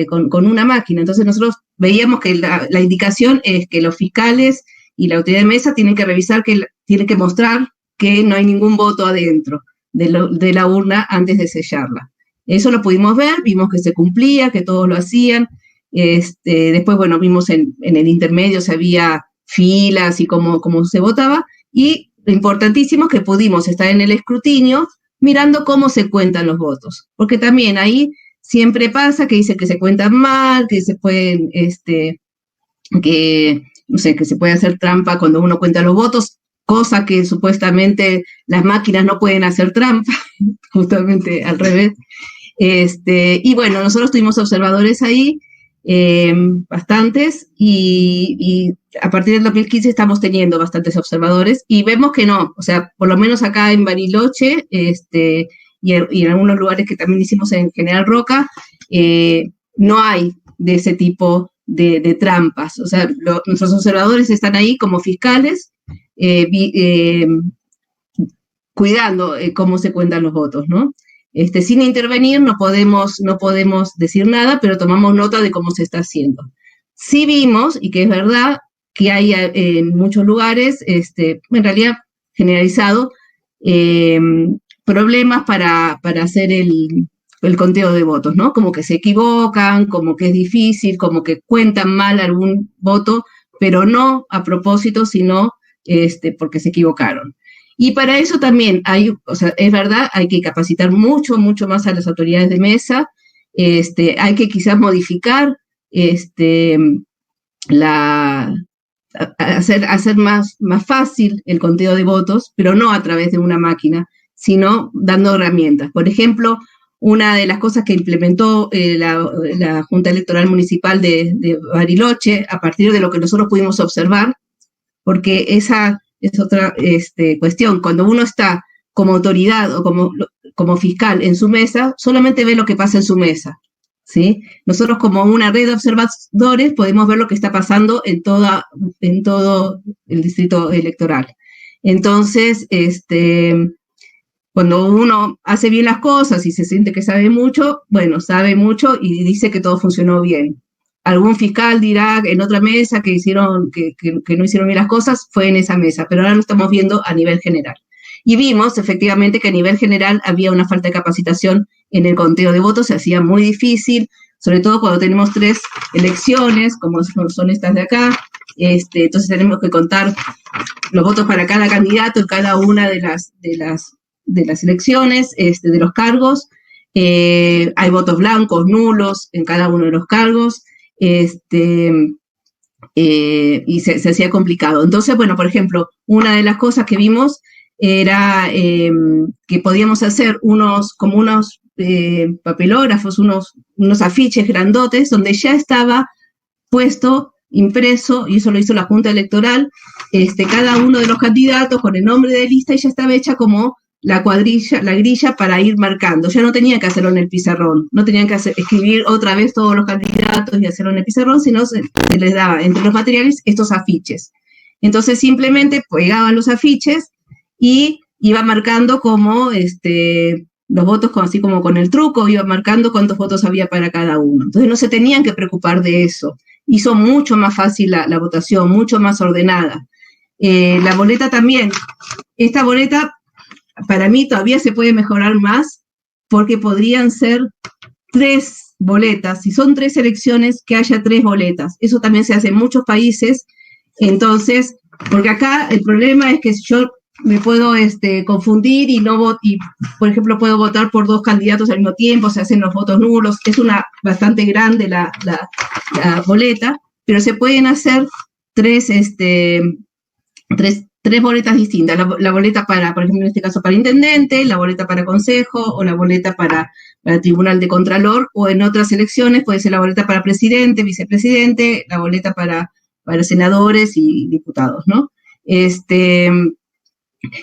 con una máquina. Entonces, nosotros veíamos que la indicación es que los fiscales y la autoridad de mesa tienen que revisar, tienen que mostrar que no hay ningún voto adentro de la urna antes de sellarla. Eso lo pudimos ver, vimos que se cumplía, que todos lo hacían. Después, bueno, vimos en el intermedio si había filas y cómo se votaba, y lo importantísimo es que pudimos estar en el escrutinio mirando cómo se cuentan los votos, porque también ahí siempre pasa que dicen que se cuentan mal, que se pueden, que se puede hacer trampa cuando uno cuenta los votos, cosa que supuestamente las máquinas no pueden hacer trampa, justamente al revés. Y bueno, nosotros tuvimos observadores ahí, bastantes, y a partir del 2015 estamos teniendo bastantes observadores, y vemos que no, o sea, por lo menos acá en Bariloche, y en algunos lugares que también hicimos en General Roca, no hay de ese tipo de trampas. O sea, nuestros observadores están ahí como fiscales, cuidando cómo se cuentan los votos, ¿no? Sin intervenir no podemos decir nada, pero tomamos nota de cómo se está haciendo. Sí vimos, y que es verdad, que hay en muchos lugares, en realidad generalizado, problemas para hacer el conteo de votos, ¿no? Como que se equivocan, como que es difícil, como que cuentan mal algún voto, pero no a propósito, sino porque se equivocaron. Y para eso también o sea, es verdad, hay que capacitar mucho, mucho más a las autoridades de mesa, hay que quizás modificar, hacer más fácil el conteo de votos, pero no a través de una máquina, sino dando herramientas. Por ejemplo, una de las cosas que implementó la Junta Electoral Municipal de Bariloche, a partir de lo que nosotros pudimos observar, porque esa es otra cuestión, cuando uno está como autoridad o como fiscal en su mesa, solamente ve lo que pasa en su mesa. ¿sí? Nosotros como una red de observadores podemos ver lo que está pasando en todo el distrito electoral. Entonces, cuando uno hace bien las cosas y se siente que sabe mucho, bueno, sabe mucho y dice que todo funcionó bien. Algún fiscal dirá en otra mesa que no hicieron bien las cosas, fue en esa mesa, pero ahora lo estamos viendo a nivel general. Y vimos efectivamente que a nivel general había una falta de capacitación en el conteo de votos, se hacía muy difícil, sobre todo cuando tenemos 3 elecciones, como son estas de acá, entonces tenemos que contar los votos para cada candidato en cada una de las elecciones, de los cargos. Hay votos blancos, nulos en cada uno de los cargos, y se hacía complicado. Entonces, bueno, por ejemplo, una de las cosas que vimos era que podíamos hacer unos papelógrafos, unos afiches grandotes, donde ya estaba puesto, impreso, y eso lo hizo la Junta Electoral, cada uno de los candidatos con el nombre de lista, y ya estaba hecha como la grilla para ir marcando. Ya no tenían que hacerlo en el pizarrón, no tenían que escribir otra vez todos los candidatos y hacerlo en el pizarrón, sino se les daba entre los materiales estos afiches. Entonces simplemente pegaban los afiches y iba marcando como los votos, así como con el truco, iba marcando cuántos votos había para cada uno. Entonces no se tenían que preocupar de eso. Hizo mucho más fácil la votación, mucho más ordenada. La boleta también. Esta boleta, para mí, todavía se puede mejorar más, porque podrían ser 3 boletas. Si son 3 elecciones, que haya 3 boletas. Eso también se hace en muchos países. Entonces, porque acá el problema es que yo me puedo confundir y por ejemplo, puedo votar por 2 candidatos al mismo tiempo, se hacen los votos nulos. Es bastante grande la boleta, pero se pueden hacer 3 boletas distintas. La boleta para, por ejemplo, en este caso para intendente, la boleta para consejo, o la boleta para tribunal de contralor, o en otras elecciones puede ser la boleta para presidente, vicepresidente, la boleta para senadores y diputados, ¿no?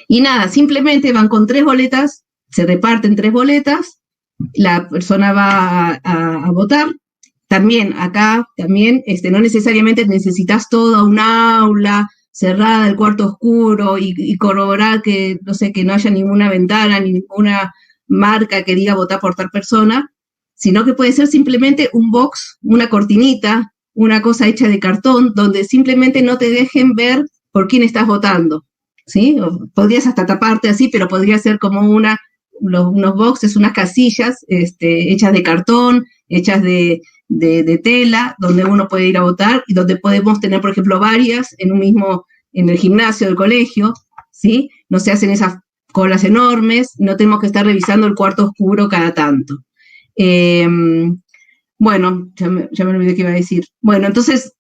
Y nada, simplemente van con 3 boletas, se reparten 3 boletas, la persona va a votar. También, acá, no necesariamente necesitas toda un aula cerrada, el cuarto oscuro, y corroborar que, no sé, que no haya ninguna ventana, ni ninguna marca que diga votar por tal persona, sino que puede ser simplemente un box, una cortinita, una cosa hecha de cartón, donde simplemente no te dejen ver por quién estás votando, ¿sí? Podrías hasta taparte así, pero podría ser como unos boxes, unas casillas hechas de cartón, hechas de tela, donde uno puede ir a votar, y donde podemos tener, por ejemplo, varias en el gimnasio del colegio, ¿sí? No se hacen esas colas enormes, no tenemos que estar revisando el cuarto oscuro cada tanto. Bueno, ya me olvidé qué iba a decir. Bueno, entonces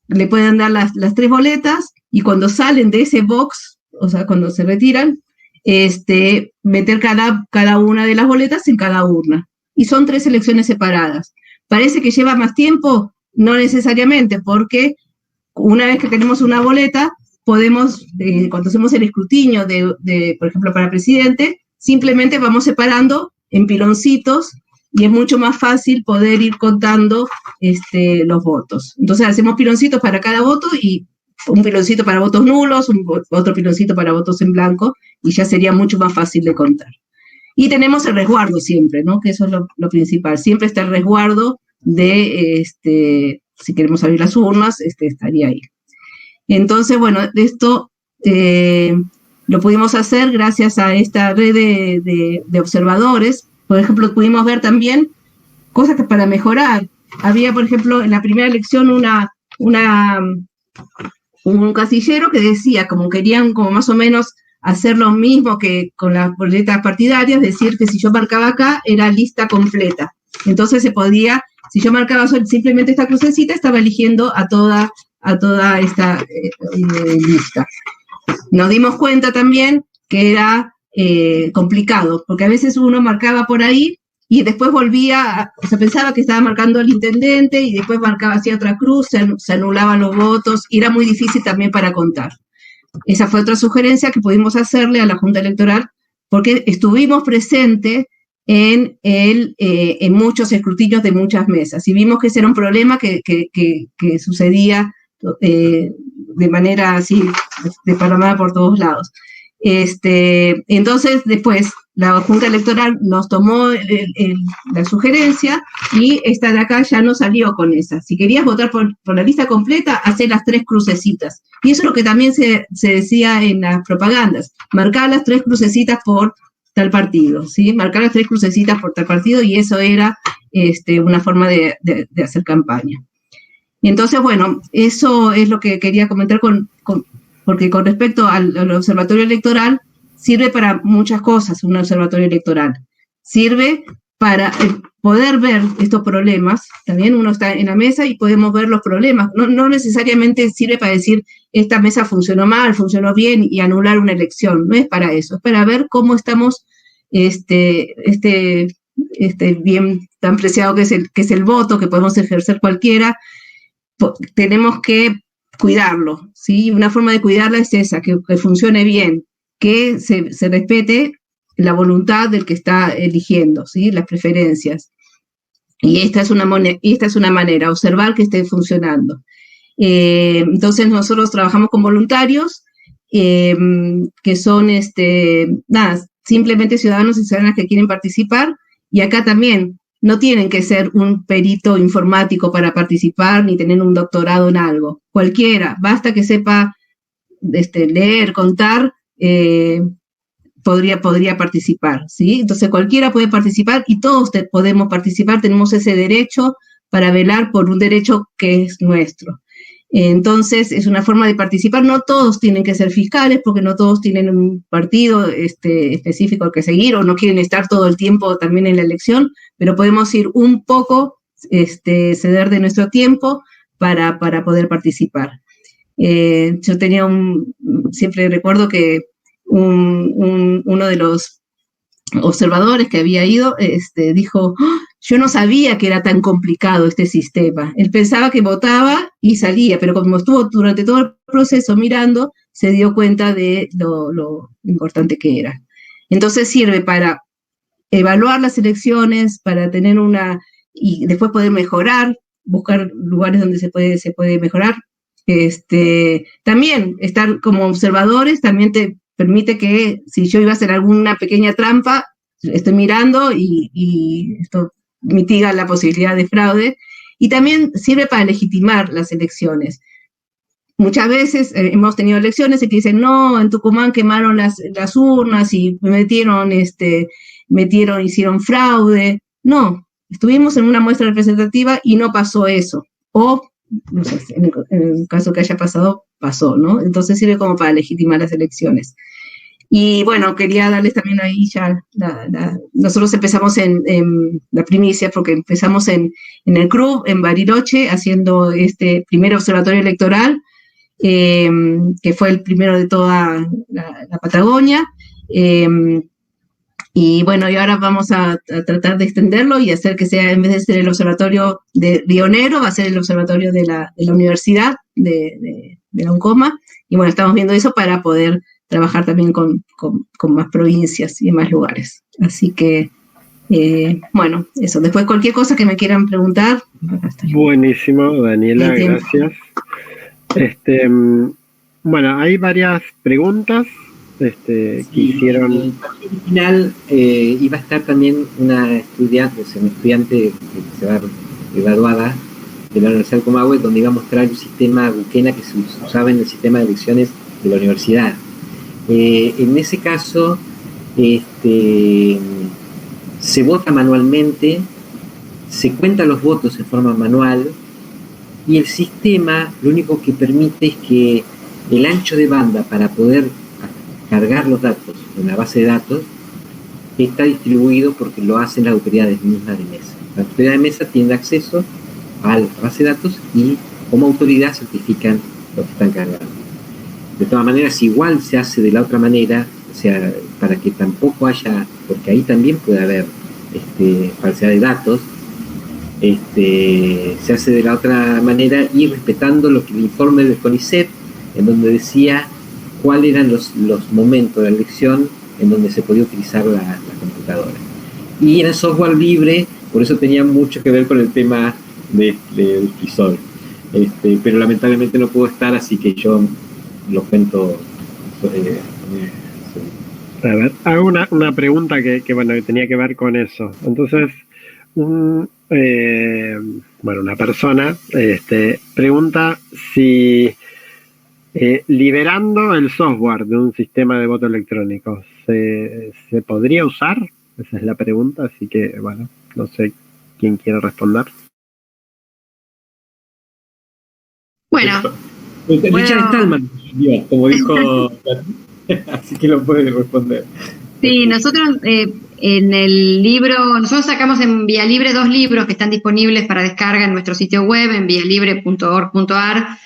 le pueden dar las 3 boletas, y cuando salen de ese box, o sea, cuando se retiran, meter cada una de las boletas en cada urna. Y son 3 elecciones separadas. ¿Parece que lleva más tiempo? No necesariamente, porque una vez que tenemos una boleta, podemos, cuando hacemos el escrutinio por ejemplo, para presidente, simplemente vamos separando en piloncitos, y es mucho más fácil poder ir contando los votos. Entonces hacemos piloncitos para cada voto, y un piloncito para votos nulos, otro piloncito para votos en blanco, y ya sería mucho más fácil de contar. Y tenemos el resguardo siempre, ¿no? Que eso es lo principal. Siempre está el resguardo de, si queremos abrir las urnas, estaría ahí. Entonces, bueno, esto lo pudimos hacer gracias a esta red de observadores. Por ejemplo, pudimos ver también cosas que para mejorar. Había, por ejemplo, en la primera elección un casillero que decía, como querían como más o menos hacer lo mismo que con las boletas partidarias, decir que si yo marcaba acá, era lista completa. Entonces se podía, si yo marcaba simplemente esta crucecita, estaba eligiendo a toda esta lista. Nos dimos cuenta también que era complicado, porque a veces uno marcaba por ahí y después volvía, o sea, pensaba que estaba marcando al intendente y después marcaba hacia otra cruz, se anulaban los votos, y era muy difícil también para contar. Esa fue otra sugerencia que pudimos hacerle a la Junta Electoral, porque estuvimos presentes en muchos escrutinios de muchas mesas. Y vimos que ese era un problema que sucedía de manera así, desparramada por todos lados. Entonces, después, la Junta Electoral nos tomó la sugerencia y esta de acá ya no salió con esa. Si querías votar por la lista completa, hacer las 3 crucecitas. Y eso es lo que también se decía en las propagandas. Marcar las 3 crucecitas por tal partido, ¿sí? Marcar las 3 crucecitas por tal partido, y eso era una forma de hacer campaña. Y entonces, bueno, eso es lo que quería comentar porque con respecto al observatorio electoral, sirve para muchas cosas un observatorio electoral. Sirve para poder ver estos problemas. También uno está en la mesa y podemos ver los problemas. No necesariamente sirve para decir, esta mesa funcionó mal, funcionó bien, y anular una elección. No es para eso, es para ver cómo estamos, bien tan preciado que es el voto, que podemos ejercer cualquiera. Tenemos que cuidarlo, ¿sí? Una forma de cuidarla es esa, que funcione bien, que se respete la voluntad del que está eligiendo, ¿sí? Las preferencias. Y esta es una manera, observar que esté funcionando. Entonces nosotros trabajamos con voluntarios, que son, simplemente ciudadanos y ciudadanas que quieren participar, y acá también no tienen que ser un perito informático para participar, ni tener un doctorado en algo. Cualquiera, basta que sepa leer, contar, podría participar, ¿sí? Entonces cualquiera puede participar y todos podemos participar, tenemos ese derecho para velar por un derecho que es nuestro. Entonces es una forma de participar. No todos tienen que ser fiscales, porque no todos tienen un partido específico al que seguir, o no quieren estar todo el tiempo también en la elección, pero podemos ir un poco, ceder de nuestro tiempo para poder participar. Yo tenía siempre recuerdo que uno de los observadores que había ido, dijo, ¡oh! Yo no sabía que era tan complicado este sistema. Él pensaba que votaba y salía, pero como estuvo durante todo el proceso mirando, se dio cuenta de lo importante que era. Entonces sirve para evaluar las elecciones, para tener y después poder mejorar, buscar lugares donde se puede mejorar. También estar como observadores también te permite que, si yo iba a hacer alguna pequeña trampa, estoy mirando y esto mitiga la posibilidad de fraude, y también sirve para legitimar las elecciones. Muchas veces hemos tenido elecciones y que dicen, no, en Tucumán quemaron las urnas y hicieron fraude. No, estuvimos en una muestra representativa y no pasó eso. O, no sé, en el caso que haya pasado, pasó, ¿no? Entonces sirve como para legitimar las elecciones. Y bueno, quería darles también ahí ya, nosotros empezamos en la primicia, porque empezamos en el CRUB, en Bariloche, haciendo este primer observatorio electoral, que fue el primero de toda la Patagonia, y bueno, y ahora vamos a tratar de extenderlo y hacer que sea, en vez de ser el observatorio de Río Negro, va a ser el observatorio de la universidad, de la UNCOMA, y bueno, estamos viendo eso para poder trabajar también con más provincias y más lugares. Así que, bueno, eso. Después cualquier cosa que me quieran preguntar. Buenísimo, Daniela, gracias. Bueno, hay varias preguntas que hicieron. En el partido original iba a estar también una estudiante que se va graduada de la Universidad de Comahue, donde iba a mostrar el sistema Buquena que se usaba en el sistema de elecciones de la universidad. En ese caso, se vota manualmente, se cuentan los votos en forma manual, y el sistema lo único que permite es que el ancho de banda para poder cargar los datos en la base de datos está distribuido porque lo hacen las autoridades mismas de mesa. Las autoridades de mesa tienen acceso a la base de datos y como autoridad certifican lo que están cargando. De todas maneras, igual se hace de la otra manera, o sea, para que tampoco haya, porque ahí también puede haber falsedad de datos, se hace de la otra manera y respetando lo que el informe del CONICET, en donde decía cuáles eran los momentos de la elección en donde se podía utilizar la computadora. y en el software libre, por eso tenía mucho que ver con el tema del FreeSol. Pero lamentablemente no puedo estar, así que yo lo cuento. A ver, hago una pregunta que tenía que ver con eso. Entonces, una persona pregunta si liberando el software de un sistema de voto electrónico, ¿se podría usar? Esa es la pregunta, así que, no sé quién quiere responder. Bueno. Richard Stallman, como dijo, así que lo puede responder. Sí, nosotros en el libro, nosotros sacamos en Vía Libre 2 libros que están disponibles para descarga en nuestro sitio web, en vialibre.org.ar,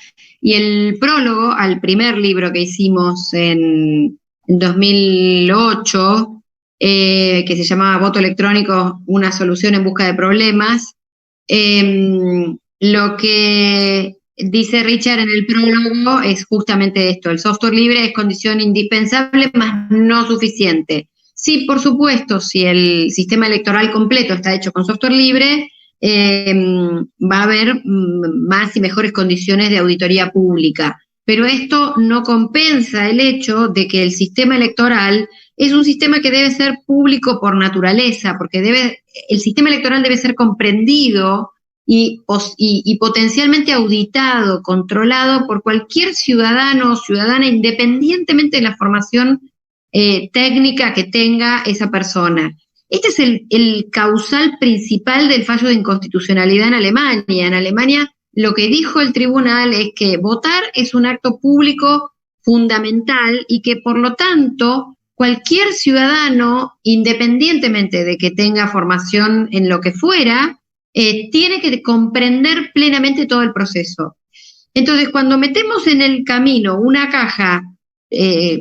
y el prólogo al primer libro que hicimos en 2008, que se llamaba Voto Electrónico, una solución en busca de problemas. Lo que dice Richard en el prólogo es justamente esto: el software libre es condición indispensable, más no suficiente. Sí, por supuesto, si el sistema electoral completo está hecho con software libre, va a haber más y mejores condiciones de auditoría pública. Pero esto no compensa el hecho de que el sistema electoral es un sistema que debe ser público por naturaleza, porque el sistema electoral debe ser comprendido y potencialmente auditado, controlado por cualquier ciudadano o ciudadana, independientemente de la formación técnica que tenga esa persona. Este es el causal principal del fallo de inconstitucionalidad en Alemania. En Alemania lo que dijo el tribunal es que votar es un acto público fundamental y que por lo tanto cualquier ciudadano, independientemente de que tenga formación en lo que fuera, tiene que comprender plenamente todo el proceso. Entonces, cuando metemos en el camino una caja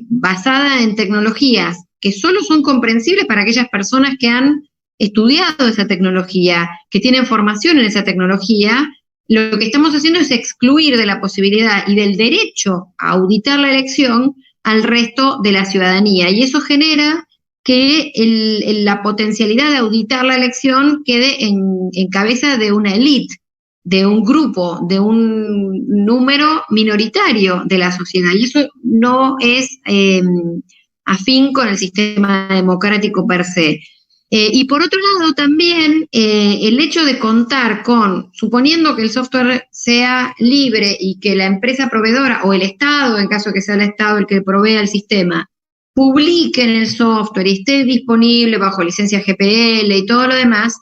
basada en tecnologías que solo son comprensibles para aquellas personas que han estudiado esa tecnología, que tienen formación en esa tecnología, lo que estamos haciendo es excluir de la posibilidad y del derecho a auditar la elección al resto de la ciudadanía. Y eso genera que la potencialidad de auditar la elección quede en cabeza de una élite, de un grupo, de un número minoritario de la sociedad. Y eso no es afín con el sistema democrático per se. Y por otro lado también el hecho de contar con, suponiendo que el software sea libre y que la empresa proveedora o el Estado, en caso que sea el Estado el que provea el sistema, publiquen el software y esté disponible bajo licencia GPL y todo lo demás,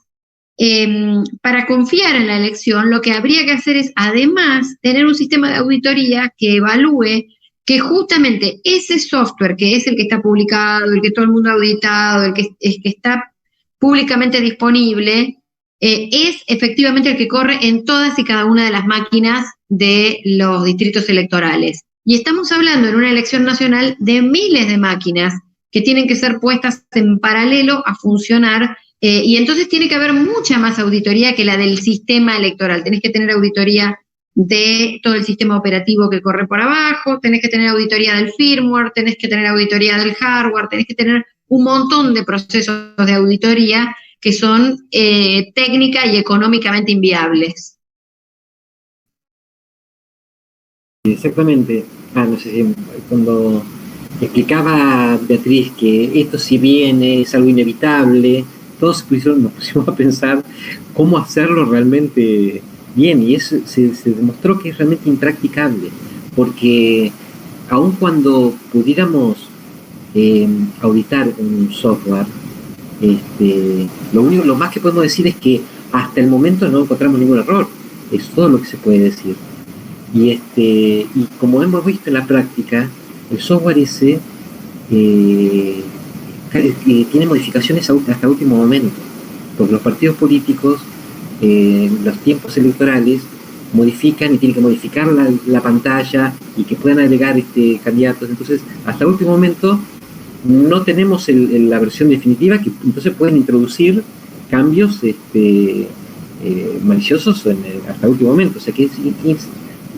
para confiar en la elección lo que habría que hacer es además tener un sistema de auditoría que evalúe que justamente ese software, que es el que está publicado, el que todo el mundo ha auditado, el que está públicamente disponible, es efectivamente el que corre en todas y cada una de las máquinas de los distritos electorales. Y estamos hablando en una elección nacional de miles de máquinas que tienen que ser puestas en paralelo a funcionar, y entonces tiene que haber mucha más auditoría que la del sistema electoral. Tenés que tener auditoría de todo el sistema operativo que corre por abajo, tenés que tener auditoría del firmware, tenés que tener auditoría del hardware, tenés que tener un montón de procesos de auditoría que son técnica y económicamente inviables. Exactamente. No sé si cuando explicaba Beatriz que esto si viene es algo inevitable, todos nos pusimos a pensar cómo hacerlo realmente bien, y eso se demostró que es realmente impracticable, porque aun cuando pudiéramos auditar un software, lo más que podemos decir es que hasta el momento no encontramos ningún error. Es todo lo que se puede decir. Y como hemos visto en la práctica, el software ese tiene modificaciones hasta último momento, porque los partidos políticos los tiempos electorales modifican y tienen que modificar la pantalla y que puedan agregar candidatos. Entonces, hasta el último momento no tenemos la versión definitiva, que entonces pueden introducir cambios maliciosos hasta el último momento. O sea que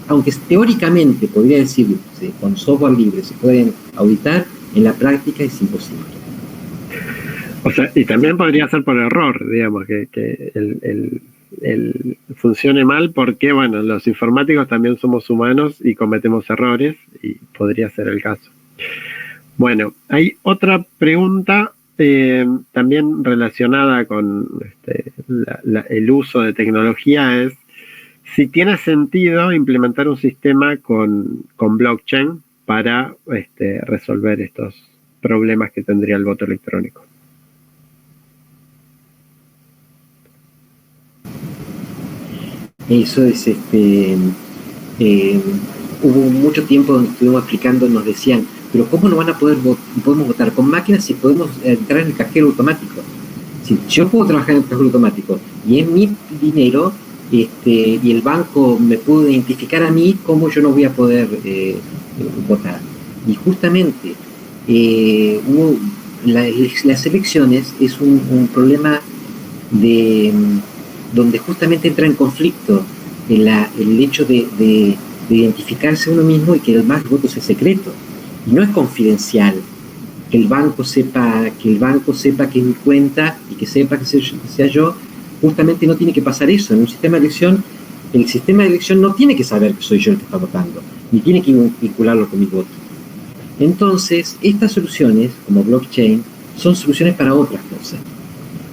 aunque teóricamente podría decirse con software libre se pueden auditar, en la práctica es imposible. O sea, y también podría ser por error, digamos, que el funcione mal, porque, bueno, los informáticos también somos humanos y cometemos errores, y podría ser el caso. Bueno, hay otra pregunta también relacionada con el uso de tecnología, es si tiene sentido implementar un sistema con blockchain para resolver estos problemas que tendría el voto electrónico. Eso es, hubo mucho tiempo donde estuvimos explicando, nos decían, pero ¿cómo no van a podemos votar con máquinas si podemos entrar en el cajero automático? Si yo puedo trabajar en el cajero automático y es mi dinero, y el banco me puede identificar a mí, ¿cómo yo no voy a poder votar? Y justamente las elecciones es un problema donde justamente entra en conflicto el hecho de identificarse uno mismo y que el voto sea secreto. Y no es confidencial que el banco sepa que es mi cuenta y que sepa que sea yo. Justamente no tiene que pasar eso. En un sistema de elección, el sistema de elección no tiene que saber que soy yo el que está votando, ni tiene que vincularlo con mi voto. Entonces, estas soluciones, como blockchain, son soluciones para otras cosas.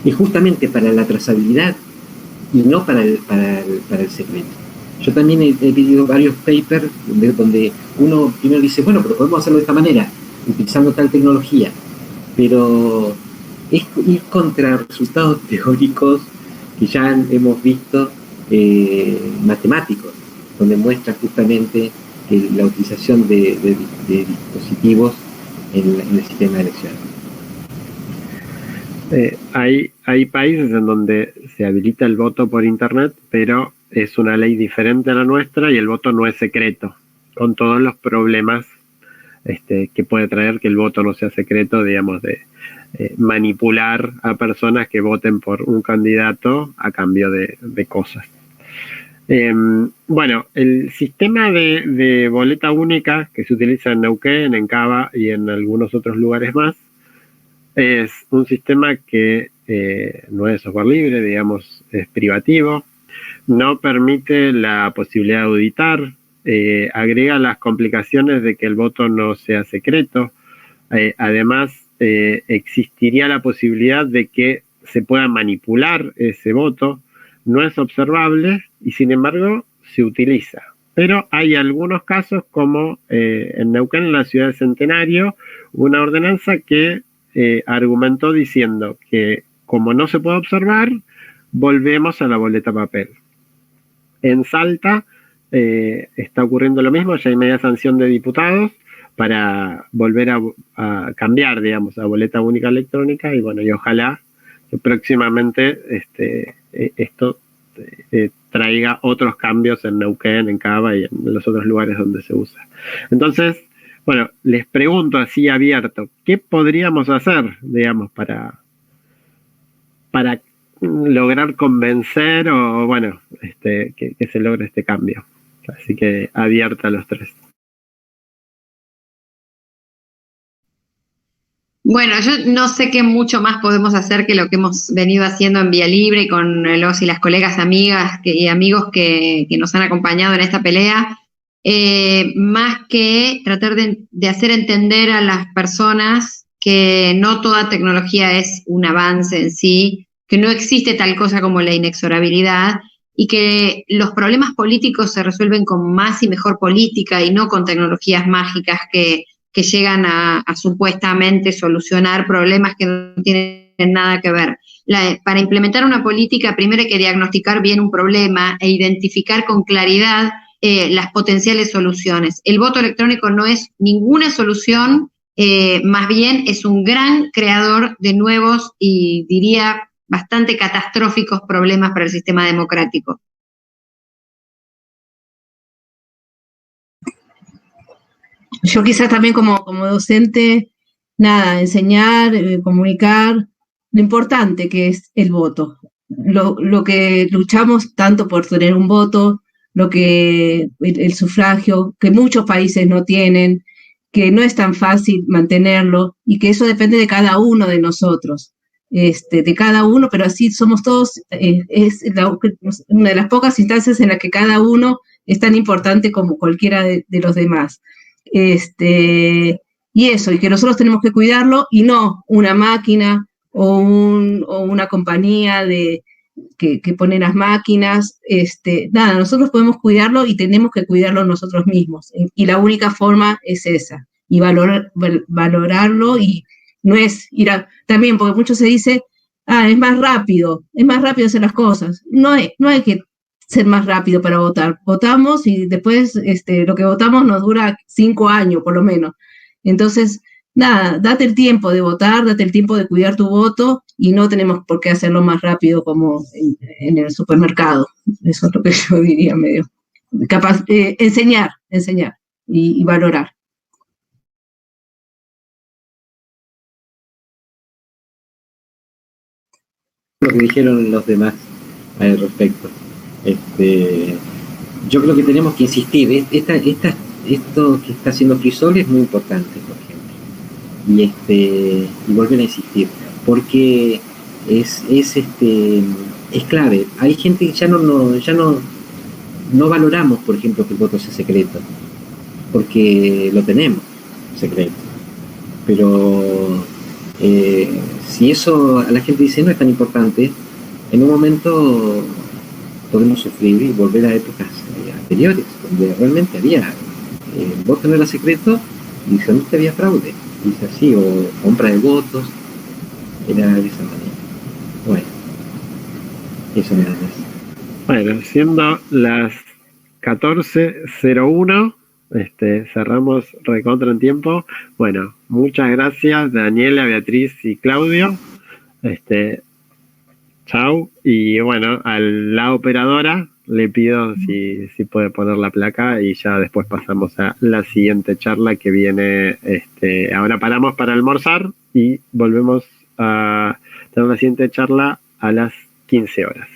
Y justamente para la trazabilidad y no para el secreto. Yo también he pedido varios papers donde uno primero dice, bueno, pero podemos hacerlo de esta manera, utilizando tal tecnología, pero es ir contra resultados teóricos que ya hemos visto, matemáticos, donde muestra justamente la utilización de dispositivos en el sistema de elecciones. Hay países en donde se habilita el voto por internet, pero es una ley diferente a la nuestra y el voto no es secreto, con todos los problemas que puede traer que el voto no sea secreto, digamos, de manipular a personas que voten por un candidato a cambio de cosas. Bueno, el sistema de boleta única que se utiliza en Neuquén, en Cava y en algunos otros lugares más, es un sistema que no es software libre, digamos, es privativo, no permite la posibilidad de auditar, agrega las complicaciones de que el voto no sea secreto, además existiría la posibilidad de que se pueda manipular ese voto, no es observable y sin embargo se utiliza. Pero hay algunos casos como en Neuquén, en la ciudad de Centenario, una ordenanza que argumentó diciendo que como no se puede observar, volvemos a la boleta papel. En Salta está ocurriendo lo mismo, ya hay media sanción de diputados para volver a cambiar, digamos, a boleta única electrónica, y bueno, y ojalá que próximamente esto traiga otros cambios en Neuquén, en Cava y en los otros lugares donde se usa. Entonces, bueno, les pregunto así abierto, ¿qué podríamos hacer, digamos, para lograr convencer o, bueno, que se logre este cambio? Así que abierta a los tres. Bueno, yo no sé qué mucho más podemos hacer que lo que hemos venido haciendo en Vía Libre y con los y las colegas amigas y amigos que nos han acompañado en esta pelea, más que tratar de hacer entender a las personas que no toda tecnología es un avance en sí, que no existe tal cosa como la inexorabilidad y que los problemas políticos se resuelven con más y mejor política y no con tecnologías mágicas que llegan a supuestamente solucionar problemas que no tienen nada que ver. Para implementar una política, primero hay que diagnosticar bien un problema e identificar con claridad las potenciales soluciones. El voto electrónico no es ninguna solución, más bien es un gran creador de nuevos y diría bastante catastróficos problemas para el sistema democrático. Yo quizás también como docente, nada, enseñar, comunicar, lo importante que es el voto. Lo que luchamos tanto por tener un voto, el sufragio, que muchos países no tienen, que no es tan fácil mantenerlo y que eso depende de cada uno de nosotros. de cada uno, pero así somos todos, es una de las pocas instancias en las que cada uno es tan importante como cualquiera de los demás. Y eso, y que nosotros tenemos que cuidarlo, y no una máquina o una compañía que pone las máquinas, nada, nosotros podemos cuidarlo y tenemos que cuidarlo nosotros mismos, y la única forma es esa, y valorarlo, y no es también, porque mucho se dice, es más rápido hacer las cosas. No hay que ser más rápido para votar. Votamos y después lo que votamos nos dura 5 años, por lo menos. Entonces, nada, date el tiempo de votar, date el tiempo de cuidar tu voto, y no tenemos por qué hacerlo más rápido como en el supermercado. Eso es lo que yo diría medio. Capaz, enseñar y valorar. Lo que dijeron los demás al respecto. Yo creo que tenemos que insistir. Esto que está haciendo Frisol es muy importante, por ejemplo. Y volver a insistir. Porque es clave. Hay gente que ya no valoramos, por ejemplo, que el voto sea secreto. Porque lo tenemos secreto. Pero si eso a la gente dice no es tan importante, en un momento podemos sufrir y volver a épocas anteriores, donde realmente había el voto no era secreto y solamente había fraude, dice así, o compra de votos, era de esa manera. Bueno, eso nada más. Bueno, siendo las 14:01, cerramos recontra en tiempo. Bueno, muchas gracias Daniela, Beatriz y Claudio. Chau. Y bueno, a la operadora le pido si puede poner la placa, y ya después pasamos a la siguiente charla que viene. Ahora paramos para almorzar y volvemos a tener la siguiente charla a las 15 horas.